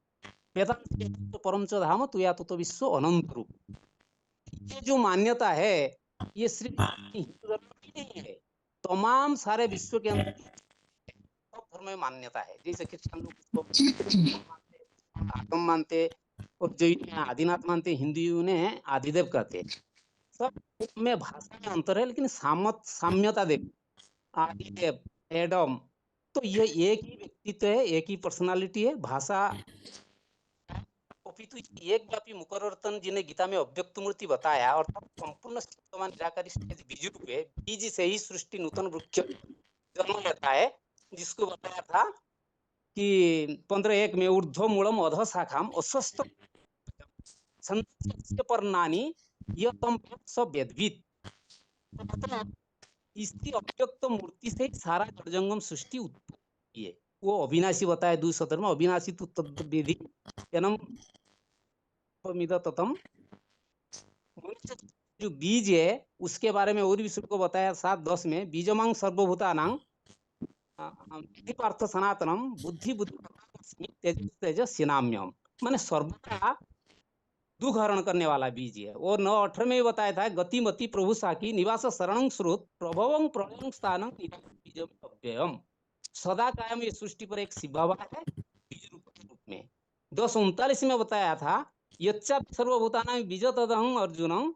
वेदांत परम च धाम तुया तो विश्व अनंत रूप। ये जो मान्यता है ये सिर्फ हिंदू धर्म की नहीं है, तमाम सारे विश्व के अंदर सब धर्म में मान्यता है। जैसे क्रिश्चियन लोग आदम मानते और जैन आदिनाथ मानते, हिंदुओं ने आदिदेव कहते हैं। सब में भाषा में अंतर है, लेकिन साम्यता देखो, आदिदेव एडम, तो ये एक ही व्यक्तित्व है, एक ही पर्सनालिटी है। भाषा अपितु एक व्यापी मुकरवर्तन जिन्हें गीता में अव्यक्त मूर्ति बताया, और संपूर्ण समान निराकारी स्टेज बीज रूप है। बीज से ही सृष्टि नूतन वृक्ष जन्म लेता है, जिसको बताया था कि 15:1 में ऊर्ध्व मूलम अध शाखाम अस्वस्थ पर्णानि यतम सब वेदविद। मतलब इसकी अव्यक्त मूर्ति से सारा जड़जंगम सृष्टि उत्पत्ति है। वो अविनाशी बताया 2 में, अविनाशी तो तद्विधि एनम ततम। जो बीज है उसके बारे में और भी को बताया 7:10 में, बीजमांग सर्वभूतानां पार्थ सनातनम बुद्धि बुद्धि तेजस्विनाम्यम, माने सर्वदा दुख हरण करने वाला बीज है। और 9:18 में बताया था गतिमति प्रभु साकी निवास शरणं श्रुत प्रभवं प्रलयं स्थानं बीजम अव्ययम। सदा कायम ये सृष्टि पर एक शिव बाबा है बीज रूप में। 10:39 में बताया था यच्चा सर्वभूतानां बीज तदहं अर्जुनं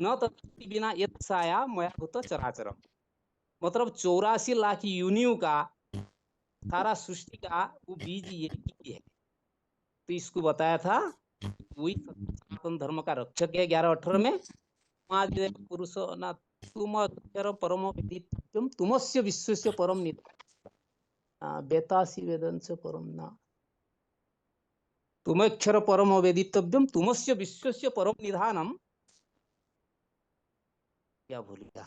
न तत्ति बिना यत्साया मया भूत चराचरम। मतलब 84 लाख योनियों का सारा सृष्टि का वो बीज ये ही है। तो इसको बताया था वही सनातन धर्म का रक्षक है। 11:18 में पुरुष ना तुम अक्षर परम वेदितव्यम तुमस्य विश्वस्य परम निधानम बेतासी वेदंस परम ना तुम अक्षर परम वेदितव्यम तुमस्य विश्वस्य परम निधानम। क्या भूल गया,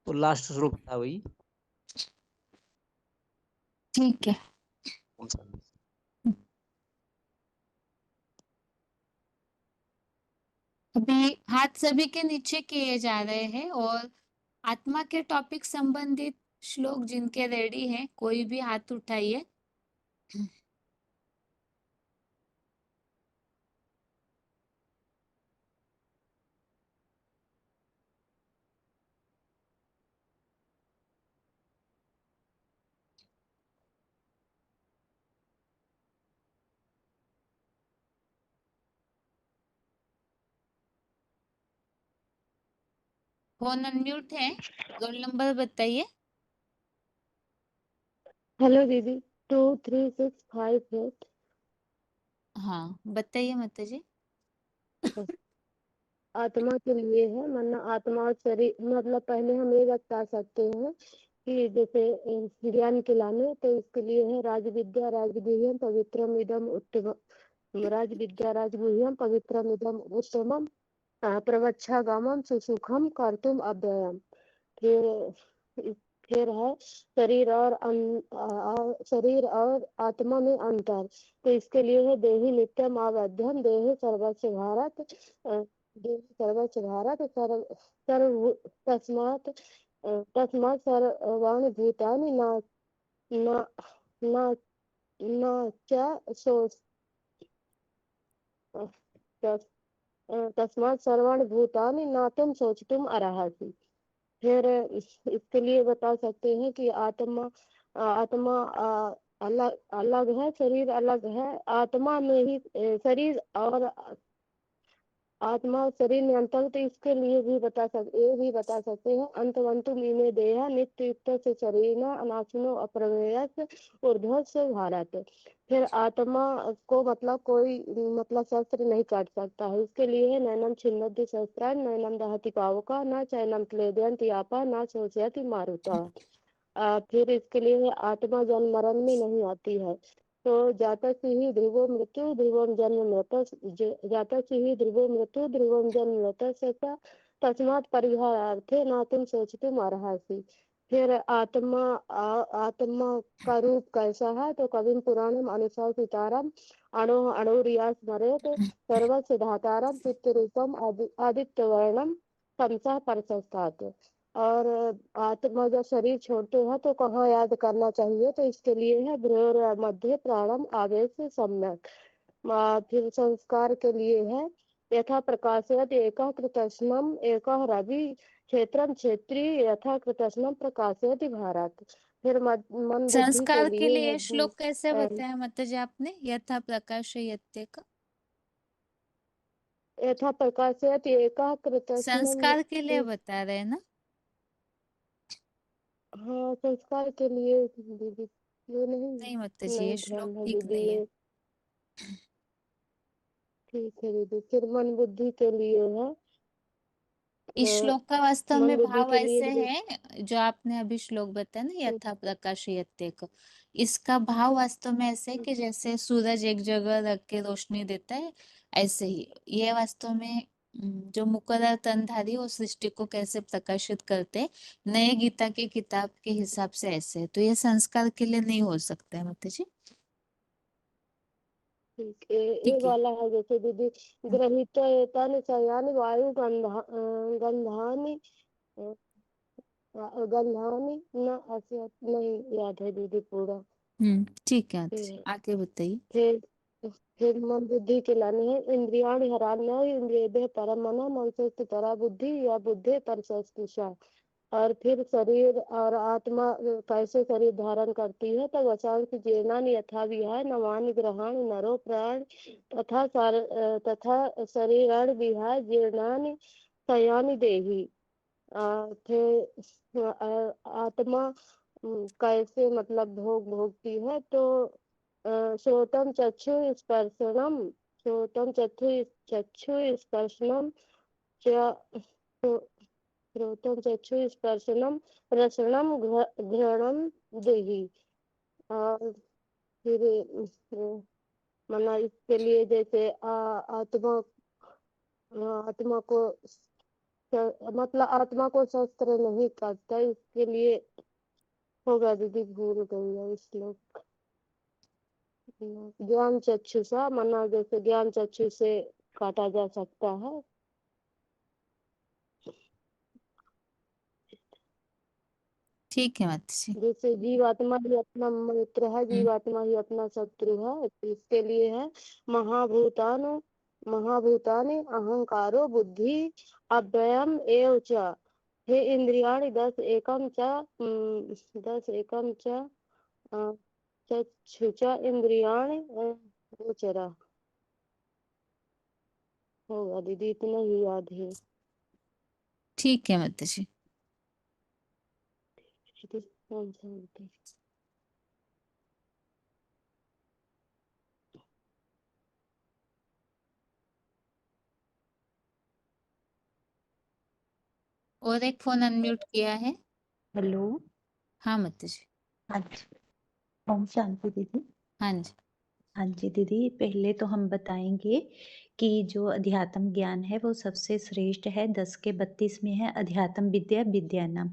तो लास्ट श्लोक था वही ठीक है। अभी हाथ सभी के नीचे किए जा रहे हैं और आत्मा के टॉपिक संबंधित श्लोक जिनके रेडी हैं कोई भी हाथ उठाइए। फोन अनम्यूट है। रोल नंबर बताइए। हेलो दीदी 23658। हाँ बताइए माता जी। आत्मा के लिए है, वरना आत्मा और शरीर मतलब पहले हम ये बता सकते हैं कि जैसे ज्ञान खिलाने तो इसके लिए है राजविद्या राजगुह्यम पवित्रम इदम उत्तम। राजविद्या राजगुह्यम पवित्रम इदम उत्तमम प्रवच्छागमम सुसुखम कर्तुम अव्ययम। फिर फिर है शरीर और आत्मा में अंतर, तो इसके लिए है देहि नित्यम अवध्यम देहि सर्वस्व भारत देहि सर्वस्व भारत सर्व तस्मात् सर्वाणि भूतानि न न न च तस्मात् सर्वाणि भूतानि न तुम सोचतुम अर्हसि। फिर इसके लिए बता सकते हैं कि आत्मा अलग अलग है, शरीर अलग है। आत्मा में ही शरीर और आत्मा और शरीर में अंतर, तो इसके लिए भी ये भी बता सकते हैं अंतवंतु मीने देह नित्य युक्त से शरीर अनाशनो अप्रमेयस ऊर्ध्वस्य भारत। फिर आत्मा को मतलब कोई मतलब शस्त्र नहीं काट सकता है, इसके लिए है नैनम छिन्नति शस्त्रान नैनम दहति पावका न चैनम क्लेदयन्ति आपा न शोषयति मारुता। फिर इसके लिए आत्मा जन्म मरण में नहीं आती है, तो जाता से ही ध्रुवो मृत्यु ध्रुवम जन्म मृत जाता से ही ध्रुवो मृत्यु ध्रुवम जन्म मृत तस्मात् परिहारार्थे न तुम सोचतुम अर्हसि। फिर आत्मा का रूप कैसा है, तो कविम पुराणम अनुसार सितारम अणो अणुरिया स्मरेत सर्वस्य धातारम चित्त रूपम आदित्य वर्णम तमसा परसस्तात। और आत्मा जब शरीर छोड़ते हैं तो कहाँ याद करना चाहिए, तो इसके लिए है भ्रूर मध्य प्राणम आवेश सम्यक। फिर संस्कार के लिए है यथा प्रकाशयत एकः कृतस्नम एकः रवि क्षेत्रम क्षेत्री यथा कृतस्नम प्रकाशयति भारत। फिर मन बुद्धि के संस्कार के लिए लिए है श्लोक कैसे बताया माता जी आपने? यथा प्रकाशयते का यथा प्रकाशयत एकः कृतस्नम। संस्कार के लिए बता रहे हैं ना? हाँ संस्कार के लिए दीदी, ये नहीं माता जी, नहीं ये श्लोक ध्यान है ठीक दीदी नहीं है। ये। ठीक है दीदी, फिर मन बुद्धि के लिए है इस श्लोक का वास्तव मन में बुद्धि भाव के लिए ऐसे भी है जो आपने अभी श्लोक बताया ना यथा प्रकाशयते को, इसका भाव वास्तव में ऐसे है कि जैसे सूरज एक जगह रख के रोशनी देता है, ऐसे ही ये वास्तव में जो मुकर्रर तनधारी वो सृष्टि को कैसे प्रकाशित करते हैं, नए गीता की किताब के हिसाब से ऐसे है, तो ये संस्कार के लिए नहीं हो सकता है माता जी। ठीक है। ये ठीक है। वाला है जैसे दीदी ग्रहित एतानि शयानि वायु गंधानि गंधानि न ऐसे नहीं याद है दीदी पूरा। ठीक है माता जी, फिर आगे बताइए। फिर मन बुद्धि के लाने हैं इंद्रियाणि हरान्य इंद्रिय परम मनो मनसोस्ति परा बुद्धि या बुद्धि पर। और फिर शरीर और आत्मा कैसे शरीर धारण करती है, तो वचांस जीर्णानि यथा विहाय नवानि ग्रहाणि नरो प्राण तथा शरीराणि विहाय जीर्णानि शयानि देहि। फिर आत्मा कैसे मतलब भोग भोगती है, तो श्रोतम चक्षु स्पर्शनम श्रोतम चक्षु स्पर्शनम श्रोतम चक्षु स्पर्शनम रसनम घ्राणम देहि। और फिर माना इसके लिए जैसे आत्मा आत्मा को मतलब आत्मा को शस्त्र नहीं काटता, इसके लिए होगा दीदी, भूल गई है श्लोक। ज्ञान चक्षुषा मना, जैसे ज्ञान चक्षु से काटा जा सकता है। ठीक है माता जी। जैसे जीवात्मा ही अपना मित्र है, जीवात्मा ही अपना शत्रु है, तो इसके लिए है महाभूतानि अहंकारो बुद्धि अव्ययम एव च, हे इंद्रियाणि दस एकम च चक्षुचा इंद्रियाणि गोचरा। होगा दीदी, इतना ही याद है। ठीक है माता जी। ओम शांति। और एक फोन अनम्यूट किया है। हेलो। हाँ माता जी। हाँ जी। ओम शांति दीदी। हाँ जी। हाँ जी दीदी, पहले तो हम बताएंगे कि जो अध्यात्म ज्ञान है वो सबसे श्रेष्ठ है। 10 के 32 में है अध्यात्म विद्या विद्यानाम,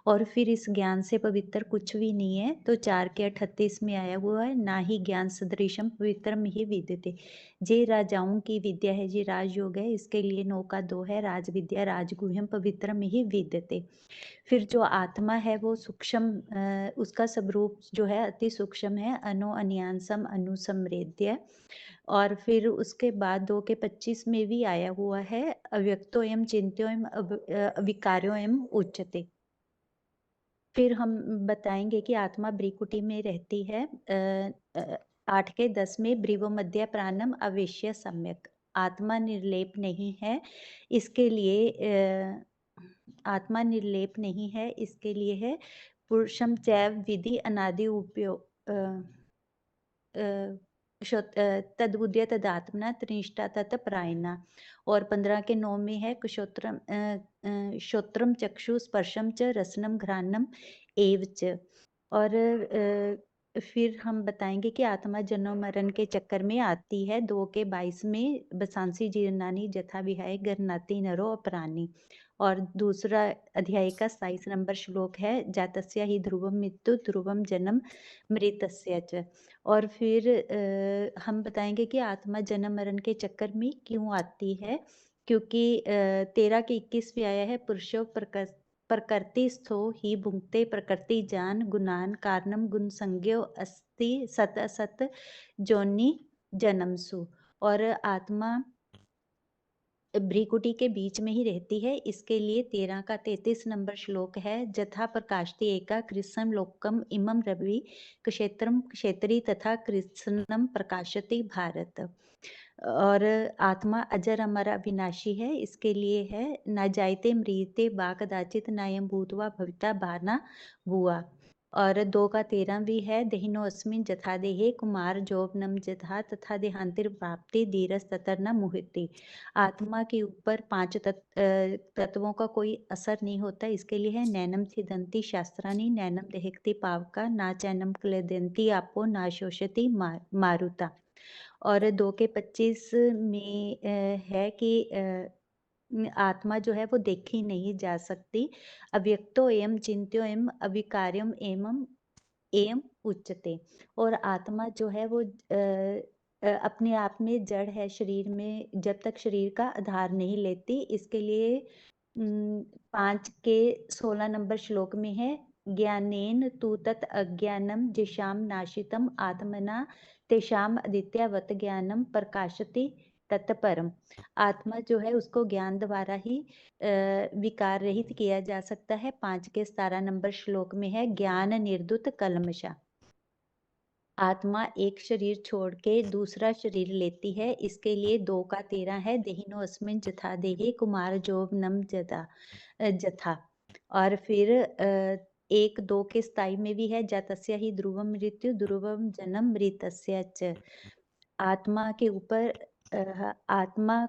और फिर इस ज्ञान से पवित्र कुछ भी नहीं है। तो 4 के 38 में आया हुआ है, ना ही ज्ञान सदृशम पवित्रम ही विद्यते। जे राजाओं की विद्या है, जे राजयोग है, इसके लिए 9 का 2 है, राज विद्या राजगुह्यम पवित्रम ही विद्यते। फिर जो आत्मा है वो सूक्ष्म, उसका स्वरूप जो है अति सूक्ष्म है, अनु अन्यांसम अनुसमृद्य। और फिर उसके बाद 2 के 25 में भी आया हुआ है, अव्यक्तो एवं चिंत्यो एवं अविकार्यो एवं उच्यते। फिर हम बताएंगे कि आत्मा ब्रिकुटी में रहती है। 8 के 10 में ब्रीवो मध्य प्राणम अवेश्य सम्यक। आत्मा निर्लेप नहीं है, इसके लिए आत्मा निर्लेप नहीं है, इसके लिए है पुरुषम चैव विधि अनादि उपयोग तद्बुद्ध्या तदात्मना त्रिनिष्ठा तत् प्रायणा। और 15 के 9 में है श्रोत्रम चक्षु स्पर्शम च रसनम घ्राणम एव च। और फिर हम बताएंगे कि आत्मा जन्म मरण के चक्कर में आती है। 2 के 22 में बसांसी जीर्णानी जथा विहाय गरनाति नरो अपरानी। और दूसरा अध्याय का 27 नंबर श्लोक है, जातस्य ही ध्रुवम मृत्यु ध्रुवम जन्म मृतस्य च। और फिर हम बताएंगे कि आत्मा जन्म मरण के चक्कर में क्यों आती है, क्योंकि 13 के 21 में आया है, पुरुषो प्रकृति स्थो ही भुंक्ते प्रकृति जान गुणान कारणम गुण संज्ञो अस्ति सत असत जोनि जन्मसु। और आत्मा भ्रिकुटी के बीच में ही रहती है, इसके लिए 13 का 33 नंबर श्लोक है, जथा प्रकाशति एका कृष्णम लोकम इमम रवि क्षेत्रम क्षेत्री तथा कृष्णम प्रकाशति भारत। और आत्मा अजर अमर अविनाशी है, इसके लिए है न जायते मृते बा कदाचित नायम भूतवा भविता बाना भुआ। और 2 का 13 भी है, देहिनो अस्मिन जथा देहे कुमार जोबनम जथा तथा देहांतिर प्राप्ति धीरस ततर न मुहिति। आत्मा के ऊपर 5 तत्वों का कोई असर नहीं होता, इसके लिए है नैनम सिदंती शास्त्रानी नैनम देहक्ति पावका ना चैनम क्लेदंती आपो ना शोषति मारुता। और 2 के 25 में है कि आत्मा जो है वो देखी नहीं जा सकती, अव्यक्तो एवं चिंत्यो एवं अविकार्यम एवं उच्चते। और आत्मा जो है वो अपने आप में जड़ है, शरीर में जब तक शरीर का आधार नहीं लेती। इसके लिए 5 के 16 नंबर श्लोक में है, ज्ञानेन तु तत् अज्ञानम जिशाम नाशितम आत्मना तेषाम आदित्यावत ज्ञानम प्रकाशति तत्परम। आत्मा जो है उसको ज्ञान द्वारा ही विकार रहित किया जा सकता है। 5 के 17 नंबर श्लोक में है, ज्ञान निर्दुत कलमशा। आत्मा एक शरीर छोड़ के दूसरा शरीर लेती है, इसके लिए 2 का 13 है, देहिनो अस्मिन जथा देहे कुमार जोब नम जथा। और फिर 1 2 के 27 में भी है, जातस्य ही ध्रुवम मृत्यु ध्रुवम जन्म मृतस्य च। आत्मा के ऊपर आत्मा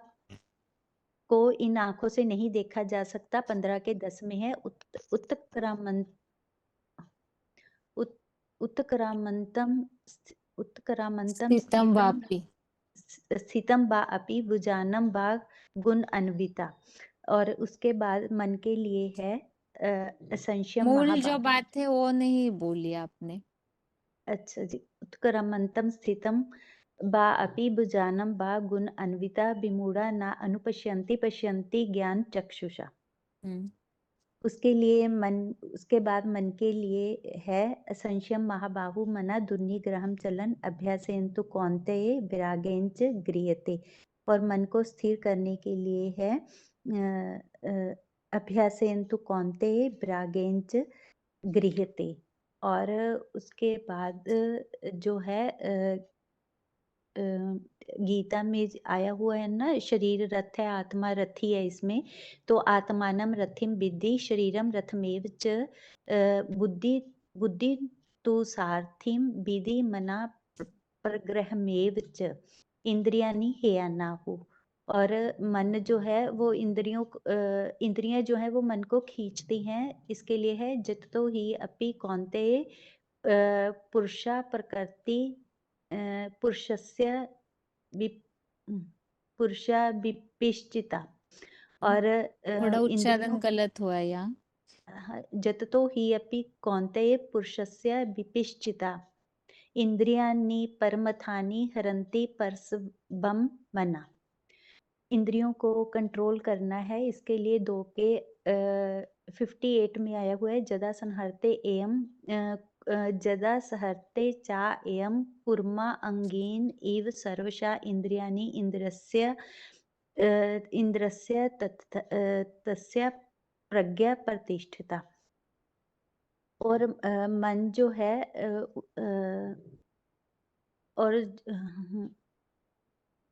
को इन आंखों से नहीं देखा जा सकता। 15 के 10 में है, उत्क्रामंतम स्थितम वापी स्थितम बा अपि भुजानम बा गुण अन्विता। और उसके बाद मन के लिए है असंशयम मूल जो महाबाहु। बात है वो नहीं बोली आपने। अच्छा जी। उत्करमंतम स्थितम बा अपि भुजानम बा गुण अन्विता विमूढ़ा ना अनुपश्यन्ति पश्यन्ति ज्ञान चक्षुषा। उसके लिए मन, उसके बाद मन के लिए है असंशयम महाबाहु मना दुर्निग्रहम चलन अभ्यासेन्तु कौन्तेय विरागेंच गृह्यते। और मन को स्थिर करने के लिए है अभ्यासेन्तु कौन्तेय विरागेंच गृह्यते। और उसके बाद जो है गीता में आया हुआ है ना, शरीर रथ है आत्मा रथी है इसमें। तो आत्मानम रथिम विद्धि शरीरम रथमेव च बुद्धि बुद्धि तु सारथिम विधि मना प्रग्रहमेव च इंद्रियानि हेयानाहु। और मन जो है वो इंद्रियां जो है वो मन को खींचती हैं। इसके लिए है जततो ही अपि कौन्तेय पुरुषा प्रकृति पुरुषस्य पुरुषा विपिश्चिता। और थोड़ा इंद्रियों उच्चारण गलत हुआ है यहाँ। जततो ही अपि कौन्तेय पुरुषस्य विपिश्चिता इंद्रियाणि परमथानि हरन्ति परसवम मना। इंद्रियों को कंट्रोल करना है, इसके लिए 2 के 58 में आया हुआ है जदा संहरते एयम जदा सहरते चा एयम कुर्मा अंगेन इव सर्वशा इंद्रियाणि इंद्रस्य तस्य प्रज्ञा प्रतिष्ठिता। और मन जो है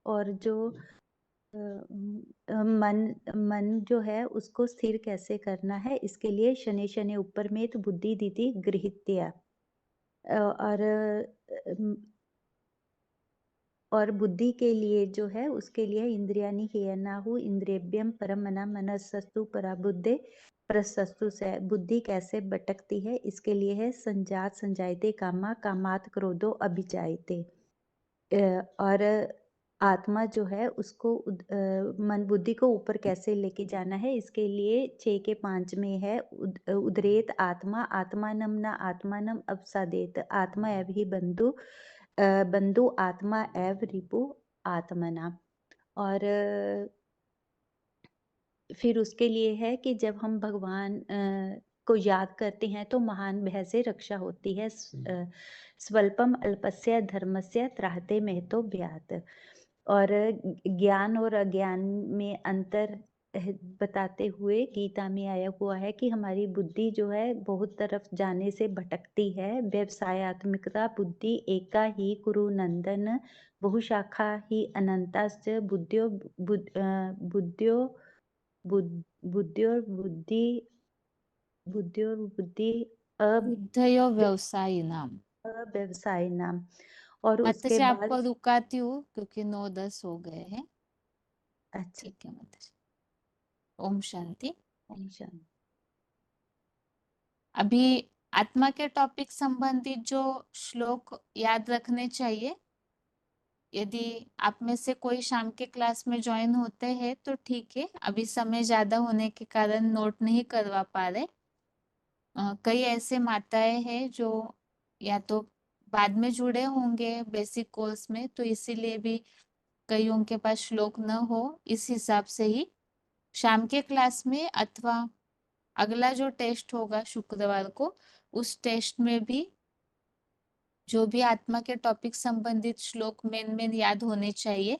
और जो मन जो है उसको स्थिर कैसे करना है, इसके लिए शनि शनि ऊपर में तो बुद्धि दीदी गृहीत्या। और बुद्धि के लिए जो है उसके लिए इंद्रियानि हेयनाहु इंद्रियभ्यम परम मना मनसस्तु पराबुद्धे प्रसस्तु से। बुद्धि कैसे भटकती है, इसके लिए है संजात संजायते कामा कामात क्रोधो अभिजायते। और आत्मा जो है उसको मन बुद्धि को ऊपर कैसे लेके जाना है, इसके लिए 6 के 5 में है उदरेत आत्मा आत्मानम न आत्मानम अवसादेत आत्मा एव ही बंधु बंधु आत्मा एव रिपु आत्मना। और फिर उसके लिए है कि जब हम भगवान को याद करते हैं तो महान भय से रक्षा होती है। स्वल्पम अल्पस्य धर्मस्य त्राहते महतो व्यात। और ज्ञान और अज्ञान में अंतर बताते हुए गीता में आया हुआ है कि हमारी बुद्धि जो है बहुत तरफ जाने से भटकती है। व्यवसायत्मिकता बुद्धि एका ही कुरु नंदन बहुशाखा ही अनंताश्च बुद्ध्यो बुद्ध्यो बुद्ध्योर बुद्धि बुद्ध्योर बुद्धि बुद्धयो व्यवसायी नाम। अव्यवसायी नाम। और माता उसके जी बाद आपको रुकाती हूँ क्योंकि 9-10 हो गए हैं। अच्छा ठीक है माता जी। ओम शांति। ओम शांति। अभी आत्मा के टॉपिक संबंधित जो श्लोक याद रखने चाहिए, यदि आप में से कोई शाम के क्लास में ज्वाइन होते हैं तो ठीक है, अभी समय ज्यादा होने के कारण नोट नहीं करवा पा रहे। कई ऐसे माताएं हैं जो या तो बाद में जुड़े होंगे बेसिक कोर्स में, तो इसीलिए भी कईयों के पास श्लोक न हो। इस हिसाब से ही शाम के क्लास में अथवा अगला जो टेस्ट होगा शुक्रवार को, उस टेस्ट में भी जो भी आत्मा के टॉपिक संबंधित श्लोक मेन याद होने चाहिए,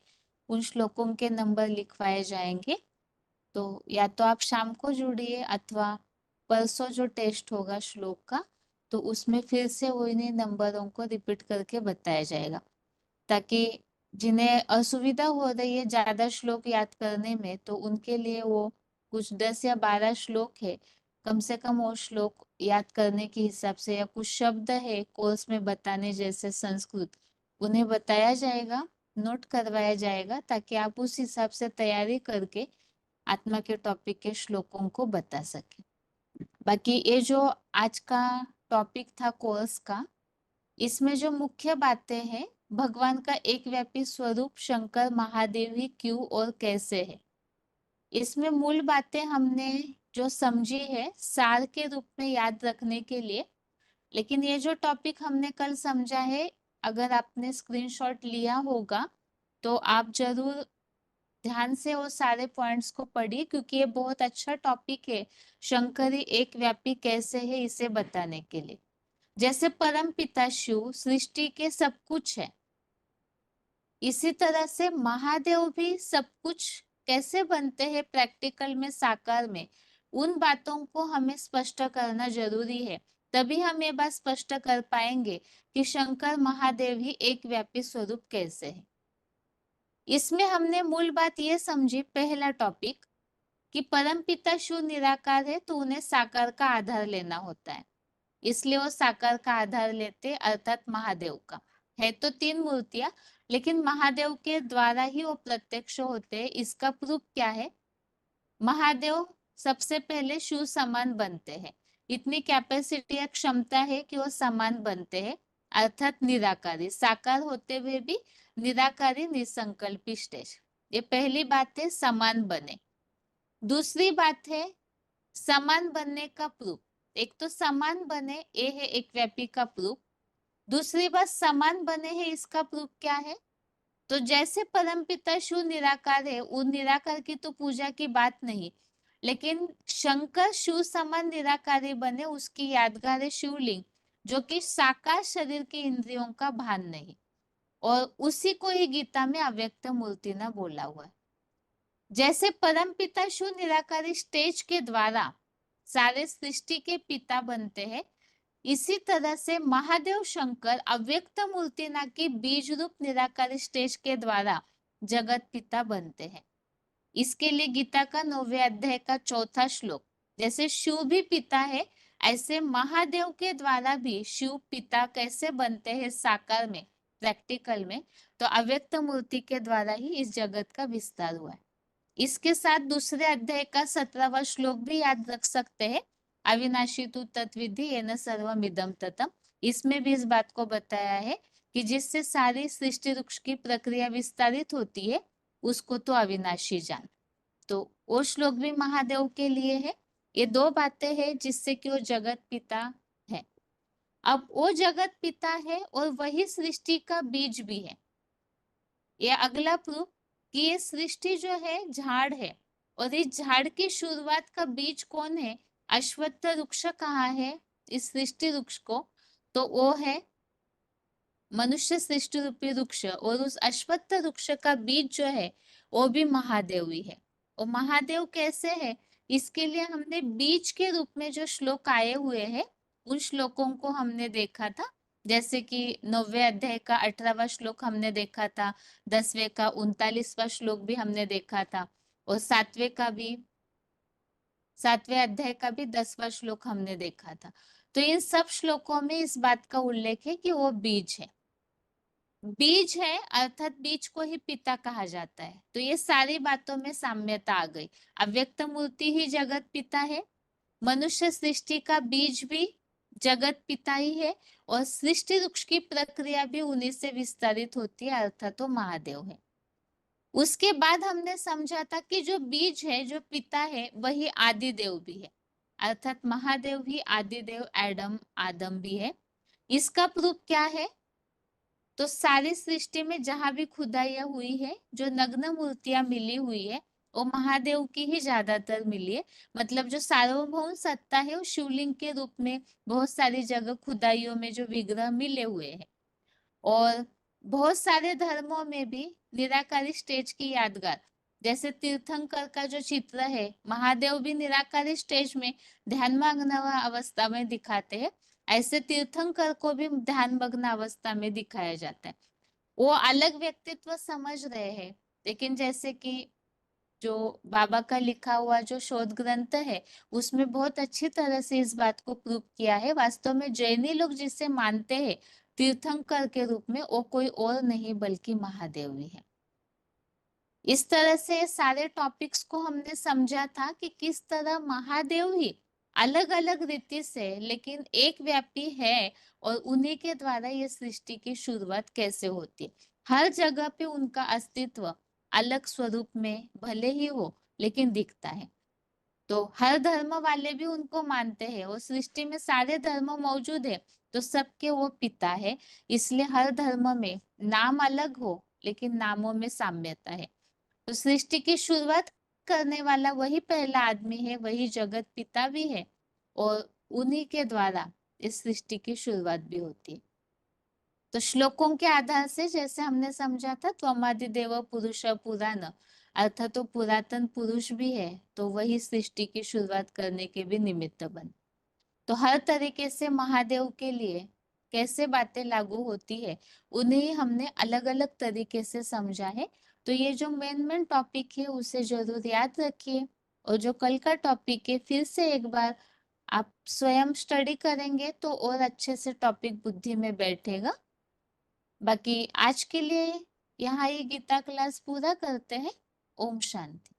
उन श्लोकों के नंबर लिखवाए जाएंगे। तो या तो आप शाम को जुड़िए अथवा परसों जो टेस्ट होगा श्लोक का, तो उसमें फिर से वो इन्हीं नंबरों को रिपीट करके बताया जाएगा, ताकि जिन्हें असुविधा हो रही है ज्यादा श्लोक याद करने में, तो उनके लिए वो कुछ 10 या 12 श्लोक है, कम से कम वो श्लोक याद करने के हिसाब से, या कुछ शब्द है कोर्स में बताने जैसे संस्कृत, उन्हें बताया जाएगा, नोट करवाया जाएगा, ताकि आप उस हिसाब से तैयारी करके आत्मा के टॉपिक के श्लोकों को बता सके। बाकी ये जो आज का टॉपिक था कोर्स का, इसमें जो मुख्य बातें हैं, भगवान का एक व्यापी स्वरूप शंकर महादेव ही क्यों और कैसे है, इसमें मूल बातें हमने जो समझी है सार के रूप में याद रखने के लिए। लेकिन ये जो टॉपिक हमने कल समझा है, अगर आपने स्क्रीनशॉट लिया होगा तो आप जरूर ध्यान से वो सारे पॉइंट्स को पढ़िए, क्योंकि ये बहुत अच्छा टॉपिक है शंकरी एक व्यापी कैसे है इसे बताने के लिए। जैसे परम पिता शिव सृष्टि के सब कुछ है, इसी तरह से महादेव भी सब कुछ कैसे बनते हैं प्रैक्टिकल में, साकार में, उन बातों को हमें स्पष्ट करना जरूरी है। तभी हम ये बात स्पष्ट कर पाएंगे कि शंकर महादेव ही एक व्यापी स्वरूप कैसे है। इसमें हमने मूल बात ये समझी, पहला टॉपिक, कि परमपिता शिव निराकार है तो उन्हें साकार का आधार लेना होता है, इसलिए वो साकार का आधार लेते, अर्थात महादेव का। है तो तीन मूर्तियां, लेकिन महादेव के द्वारा ही वो प्रत्यक्ष होते हैं। इसका प्रूफ क्या है? महादेव सबसे पहले शिव समान बनते हैं, इतनी कैपेसिटी या क्षमता है कि वो समान बनते हैं, अर्थात निराकारी, साकार होते हुए भी निराकारी निसंकल्पी स्टेज। ये पहली बात है, समान बने। दूसरी बात है समान बनने का प्रूफ। एक तो समान बने, ये है एक व्यापी का प्रूफ। दूसरी बात समान बने है, इसका प्रूफ क्या है? तो जैसे परमपिता शिव निराकार है, उन निराकार की तो पूजा की बात नहीं, लेकिन शंकर शिव समान निराकारी बने, उसकी यादगार है शिवलिंग, जो कि साकार शरीर के इंद्रियों का भान नहीं, और उसी को ही गीता में अव्यक्त मूर्ति न बोला हुआ है। जैसे परमपिता शिव निराकारी स्टेज के द्वारा सारे सृष्टि के पिता बनते हैं, इसी तरह से महादेव शंकर अव्यक्त मूर्तिना की बीज रूप निराकारी स्टेज के द्वारा जगत पिता बनते हैं। इसके लिए गीता का 9वें अध्याय का 4था श्लोक, जैसे शिव भी पिता है, ऐसे महादेव के द्वारा भी शिव पिता कैसे बनते हैं साकार में, प्रैक्टिकल में, तो अव्यक्त मूर्ति के द्वारा ही इस जगत का विस्तार हुआ है। इसके साथ दूसरे अध्याय का 17वां श्लोक भी याद रख सकते हैं, अविनाशी तु तत्विधि येन सर्वमिदं ततम्। इसमें भी इस बात को बताया है कि जिससे सारी सृष्टि वृक्ष की प्रक्रिया विस्तारित होती है, उसको तो अविनाशी जान। तो वो श्लोक भी महादेव के लिए है। ये दो बातें हैं जिससे कि वो जगत पिता है। अब वो जगत पिता है और वही सृष्टि का बीज भी है। ये अगला प्रूफ कि ये सृष्टि जो है झाड़ है, और इस झाड़ की शुरुआत का बीज कौन है? अश्वत्थ वृक्ष कहाँ है इस सृष्टि वृक्ष को? तो वो है मनुष्य सृष्टि रूपी वृक्ष, और उस अश्वत्थ वृक्ष का बीज जो है वो भी महादेव ही है। और महादेव कैसे है, इसके लिए हमने बीज के रूप में जो श्लोक आए हुए हैं, उन श्लोकों को हमने देखा था। जैसे कि 9वें अध्याय का 18वां श्लोक हमने देखा था, 10वें का 39वां श्लोक भी हमने देखा था, और 7वें अध्याय का भी 10वां श्लोक हमने देखा था। तो इन सब श्लोकों में इस बात का उल्लेख है कि वो बीज है, बीज है, अर्थात बीज को ही पिता कहा जाता है। तो ये सारी बातों में साम्यता आ गई। अव्यक्त मूर्ति ही जगत पिता है, मनुष्य सृष्टि का बीज भी जगत पिता ही है, और सृष्टि वृक्ष की प्रक्रिया भी उन्हीं से विस्तारित होती है, अर्थात वो महादेव है। उसके बाद हमने समझा था कि जो बीज है, जो पिता है, वही आदि देव भी है, अर्थात महादेव ही आदि देव आदम भी है। इसका प्रूफ क्या है? तो सारी सृष्टि में जहां भी खुदाइयां हुई है, जो नग्न मूर्तियां मिली हुई है, वो महादेव की ही ज्यादातर मिली है। मतलब जो सार्वभौम सत्ता है, वो शिवलिंग के रूप में बहुत सारी जगह खुदाइयों में जो विग्रह मिले हुए हैं। और बहुत सारे धर्मों में भी निराकारी स्टेज की यादगार, जैसे तीर्थंकर का जो चित्र है, महादेव भी निराकारी स्टेज में ध्यानमग्न अवस्था में दिखाते हैं, ऐसे तीर्थंकर को भी ध्यानमग्न अवस्था में दिखाया जाता है। वो अलग व्यक्तित्व समझ रहे हैं, लेकिन जैसे कि जो बाबा का लिखा हुआ जो शोध ग्रंथ है, उसमें बहुत अच्छी तरह से इस बात को प्रूव किया है। वास्तव में जैनी लोग जिसे मानते हैं तीर्थंकर के रूप में, वो कोई और नहीं बल्कि महादेव ही है। इस तरह से सारे टॉपिक्स को हमने समझा था कि किस तरह महादेव ही अलग अलग रीति से लेकिन एक व्यापी है, और उन्हीं के द्वारा ये सृष्टि की शुरुआत कैसे होती है। हर जगह पे उनका अस्तित्व अलग स्वरूप में भले ही हो, लेकिन दिखता है। तो हर धर्म वाले भी उनको मानते हैं, और सृष्टि में सारे धर्म मौजूद है तो सबके वो पिता है। इसलिए हर धर्म में नाम अलग हो लेकिन नामों में साम्यता है। तो सृष्टि की शुरुआत करने वाला वही पहला आदमी है, वही जगत पिता भी है, और उन्हीं के द्वारा इस सृष्टि की शुरुआत भी होती है। तो श्लोकों के आधार से जैसे हमने समझा था, त्वमादिदेव पुरुष पुराण, अर्थात तो पुरातन पुरुष भी है, तो वही सृष्टि की शुरुआत करने के भी निमित्त बन। तो हर तरीके से महादेव के लिए कैसे बातें लागू होती है, उन्हें हमने अलग अलग तरीके से समझा है। तो ये जो मेन टॉपिक है उसे जरूर याद रखिए, और जो कल का टॉपिक है फिर से एक बार आप स्वयं स्टडी करेंगे तो और अच्छे से टॉपिक बुद्धि में बैठेगा। बाकी आज के लिए यहाँ ये गीता क्लास पूरा करते हैं। ओम शांति।